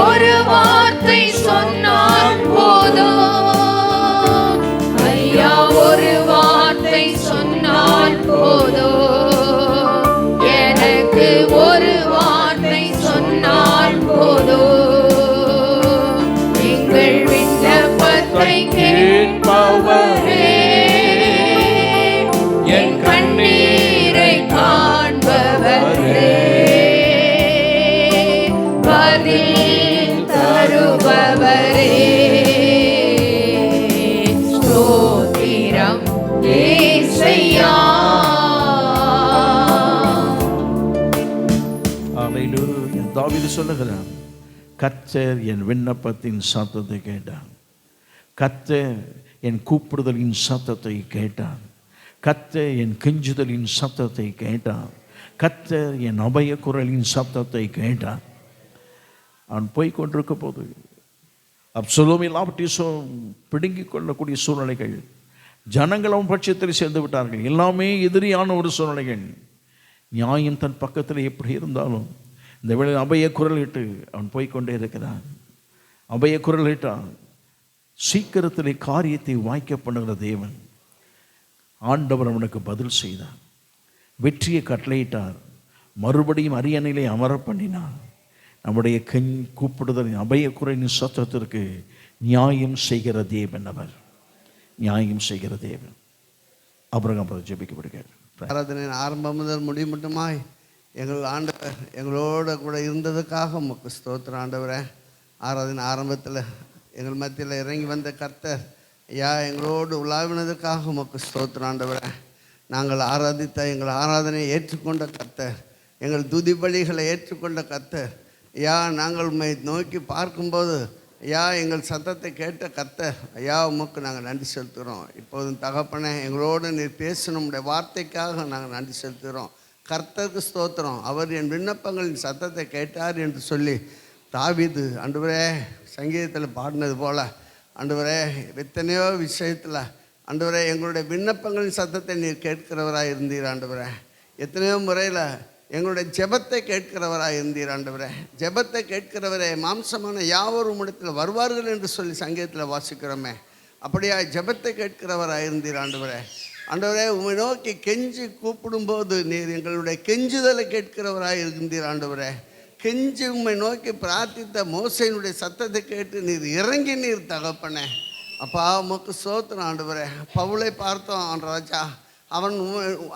ஒரு வார்த்தை சொன்னால் போதும் ஐயா. ஒரு வார்த்தை சொன்னால் போதும், எனக்கு ஒரு வார்த்தை சொன்னால் போதும். எங்கள் விண்ணப்பத்தை கேட்பவரே, என் கண்ணீரை காண்பவரே, பதில் தருபவரே, ஸ்தோத்திரம் ஏசையா. ஹல்லேலூயா. தாவீது சொல்லுகிறான், கர்த்தர் என் விண்ணப்பத்தின் சத்தத்தை கேட்டான், கர்த்தர் என் கூப்பிடுதலின் சத்தத்தை கேட்டான், கர்த்தர் என் கெஞ்சுதலின் சத்தத்தை கேட்டான், கர்த்தர் என் அபய குரலின் சத்தத்தை கேட்டான். அவன் போய் கொண்டிருக்க போது அப்சலோம் எல்லாவற்றையும் பிடுங்கிக் கொள்ளக்கூடிய சூழ்நிலைகள், ஜனங்கள் அவன் பட்சத்தில் சேர்ந்து விட்டார்கள், எல்லாமே எதிரியான ஒரு சூழ்நிலைகள். நியாயம் தன் பக்கத்தில் எப்படி இருந்தாலும் இந்த வேளை அபய குரல் இட்டு அவன் போய்கொண்டே இருக்கிறான். அபய குரல் இட்டான். சீக்கிரத்திலே காரியத்தை வாய்க்க பண்ணுகிற தேவன் ஆண்டவர் அவனுக்கு பதில் செய்தார், வெற்றியை கட்டளையிட்டார், மறுபடியும் அரியணையிலே அமர பண்ணினார். நம்முடைய கூப்பிடுதல் அபய குரலின் சத்தத்திற்கு நியாயம் செய்கிற தேவன் அவர், நியாயம் செய்கிற தேவன். அப்புறம் ஜெபிக்கப்படுகிறார். ஆராதனையின் ஆரம்பம் முதல் முடிவு மட்டுமாய் எங்கள் ஆண்டவர் எங்களோட கூட இருந்ததுக்காக உமக்கு ஸ்தோத்திரம் ஆண்டவரே. ஆராதனை ஆரம்பத்தில் எங்கள் மத்தியில் இறங்கி வந்த கர்த்தர் ஐயா எங்களோடு உலாவினதுக்காக உமக்கு ஸ்தோத்திரம் ஆண்டவரே. நாங்கள் ஆராதித்த எங்கள் ஆராதனையை ஏற்றுக்கொண்ட கர்த்தர், எங்கள் துதி பலிகளை ஏற்றுக்கொண்ட கர்த்தர் ஐயா, நாங்கள் உம்மை நோக்கி பார்க்கும்போது ஐயா எங்கள் சத்தத்தை கேட்ட கர்த்தர் ஐயா உமக்கு நாங்கள் நன்றி செலுத்துகிறோம். இப்போதும் தகப்பனே எங்களோடு நீர் பேசணும் உடைய வார்த்தைக்காக நாங்கள் நன்றி செலுத்துகிறோம். கர்த்தருக்கு ஸ்தோத்திரம். அவர் என் விண்ணப்பங்களின் சத்தத்தை கேட்டார் என்று சொல்லி தாவீது ஆண்டவரே சங்கீதத்தில் பாடினது போல ஆண்டவரே எத்தனையோ விஷயத்தில் ஆண்டவரே எங்களுடைய விண்ணப்பங்களின் சத்தத்தை நீர் கேட்கிறவராக இருந்தீர் ஆண்டவரே. எத்தனையோ முறையில் எங்களுடைய ஜெபத்தை கேட்கிறவராய் இருந்தீர் ஆண்டவரே. ஜெபத்தை கேட்கிறவரே, மாம்சமான யாவரும் இடத்தில் வருவார்கள் என்று சொல்லி சங்கீதத்தில் வாசிக்கிறோமே, அப்படியா ஜெபத்தை கேட்கிறவராய் இருந்தீர் ஆண்டவரே. ஆண்டவரே, உம்மை நோக்கி கெஞ்சி கூப்பிடும்போது நீர் எங்களுடைய கெஞ்சுதலை கேட்கிறவராய் இருந்தீர் ஆண்டவரே. கெஞ்சி உம்மை நோக்கி பிரார்த்தித்த மோசையினுடைய சத்தத்தை கேட்டு நீர் இறங்கி நீர் தகப்பனே. அப்பா உமக்கு ஸ்தோத்திரம் ஆண்டவரே. பவுலை பார்த்தோம் ராஜா, அவன்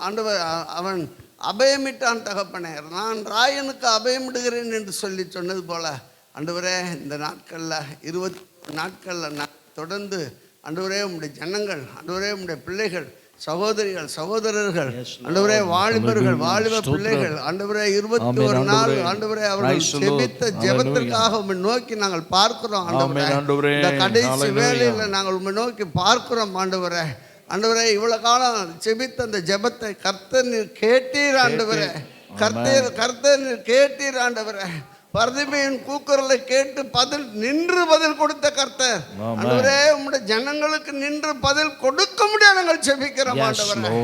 ஆண்டவர் அவன் அபயமிட்டான் தகப்பனே. நான் ராயனுக்கு அபயமிடுகிறேன் என்று சொல்லி சொன்னது போல ஆண்டவரே, இந்த நாட்களில் 20 நாட்களில் தொடர்ந்து ஆண்டவரே உம்முடைய ஜனங்கள், ஆண்டவரே உம்முடைய பிள்ளைகள், சகோதரிகள், சகோதரர்கள், ஆண்டவரே வாலிபர்கள், வாலிப பிள்ளைகள், ஆண்டவரே 21 நாள் ஆண்டவரே அவர்கள் ஜெபித்த ஜெபத்திற்காக உம்மை நோக்கி நாங்கள் பார்க்கிறோம் ஆண்டவரே. இந்த கடைசி வேளையில் நாங்கள் உம்மை நோக்கி பார்க்கிறோம் ஆண்டவரே. ஆண்டவரே, இவ்வளவு காலம் ஜெபித்த அந்த ஜெபத்தை கர்த்தர் நீர் கேட்டீர் ஆண்டவரே. கர்த்தர் நீர் கேட்டீர் ஆண்டவரே. பரதிமையின் கூக்குரலை கேட்டு பதில் கொடுத்த கர்த்தர் ஆண்டவரே, உம்முடைய ஜனங்களுக்கு நின்று பதில் கொடுக்க முடியாது நாங்கள் ஜெபிக்கிறோம் ஆண்டவரே.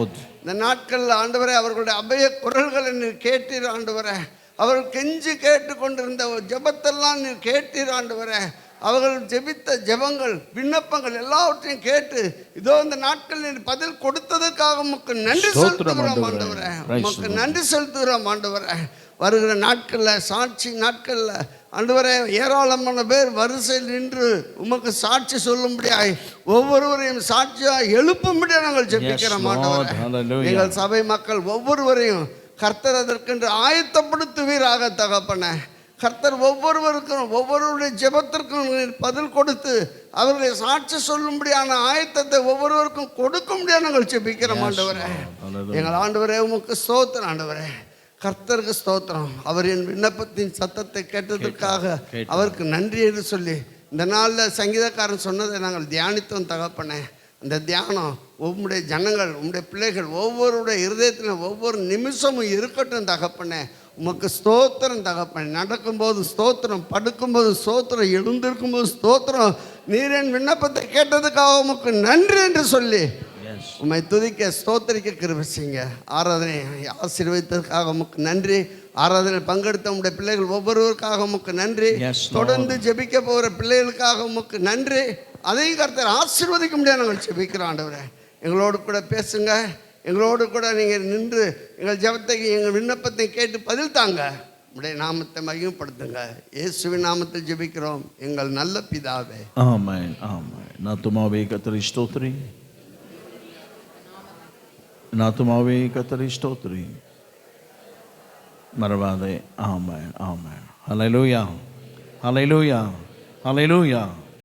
இந்த நாட்களில் ஆண்டவரே அவர்களுடைய அபய குரல்களை நீர் கேட்டீர் ஆண்டவரே. அவர்கள் கெஞ்சி கேட்டு கொண்டிருந்த ஜெபத்தெல்லாம் நீர் கேட்டீர் ஆண்டவரே. அவர்கள் ஜெபித்த ஜெபங்கள், விண்ணப்பங்கள் எல்லாவற்றையும் கேட்டு இதோ இந்த நாட்களில் பதில் கொடுத்ததற்காக உமக்கு நன்றி செலுத்துகிறோம் ஆண்டவரே. உமக்கு நன்றி செலுத்துகிறோம் ஆண்டவரே. வருகிற நாட்களில், சாட்சி நாட்களில் ஆண்டவரே, ஏராளமான பேர் வரிசையில் நின்று உமக்கு சாட்சி சொல்லும்படியாய் ஒவ்வொருவரையும் சாட்சியாக எழுப்பும்படியாக நாங்கள் ஜெபிக்கிறோம் ஆண்டவரே. எங்கள் சபை மக்கள் ஒவ்வொருவரையும் கர்த்தர் அதற்கென்று ஆயத்தப்படுத்துவீராக தகப்பனே. கர்த்தர் ஒவ்வொருவருக்கும் ஒவ்வொருவருடைய ஜெபத்திற்கும் பதில் கொடுத்து அவர்களை சாட்சி சொல்லும்படியான ஆயத்தத்தை ஒவ்வொருவருக்கும் கொடுக்க முடியாது நாங்கள் ஜெபிக்கிறோம் ஆண்டவரே. எங்கள் ஆண்டவரே உமக்கு ஸ்தோத்திரம் ஆண்டவரே. கர்த்தருக்கு ஸ்தோத்திரம். அவர் என் விண்ணப்பத்தின் சத்தத்தை கேட்டதற்காக அவருக்கு நன்றி என்று சொல்லி இந்த நாளில் சங்கீதக்காரன் சொன்னதை நாங்கள் தியானித்தோம் தகப்பனே. அந்த தியானம் உம்முடைய ஜனங்கள், உம்முடைய பிள்ளைகள் ஒவ்வொருடைய இருதயத்தில் ஒவ்வொரு நிமிஷமும் இருக்கட்டும் தகப்பனே. உமக்கு ஸ்தோத்திரம் தகப்பனே. நடக்கும்போது ஸ்தோத்திரம், படுக்கும்போது ஸ்தோத்திரம், எழுந்திருக்கும்போது ஸ்தோத்திரம். நீர் என் விண்ணப்பத்தை கேட்டதுக்காக உமக்கு நன்றி என்று சொல்லி உம்மை துதிக்க ஸ்தோத்திரிக்க கிருபை செய்யுங்க. ஆராதனை ஆசீர்வதித்ததற்காக உமக்கு நன்றி. ஆராதனை பங்கெடுத்த உம்முடைய பிள்ளைகள் ஒவ்வொருவருக்காக உமக்கு நன்றி. தொடர்ந்து ஜெபிக்க போகிற பிள்ளைகளுக்காக உமக்கு நன்றி. அதையும் கர்த்தர் ஆசீர்வதிக்க முடியாது நாங்கள் ஜெபிக்கிறோம் ஆண்டவரே. எங்களோடு கூட பேசுங்க, எங்களோடு கூட நீங்கள் நின்று எங்கள் ஜெபத்தை, எங்கள் விண்ணப்பத்தை கேட்டு பதில் தாங்க. உடைய நாமத்தை மகிமைப்படுத்துங்க. இயேசுவின் நாமத்தில் ஜெபிக்கிறோம் எங்கள் நல்ல பிதாவே. ஆமென், ஆமென். நாத்துமாவே கர்த்தரை ஸ்தோத்திரி, நாத்துமாவே கர்த்தரை ஸ்தோத்திரி, மறவாதே. ஆமென், ஆமென். ஹல்லேலூயா, ஹல்லேலூயா, ஹல்லேலூயா.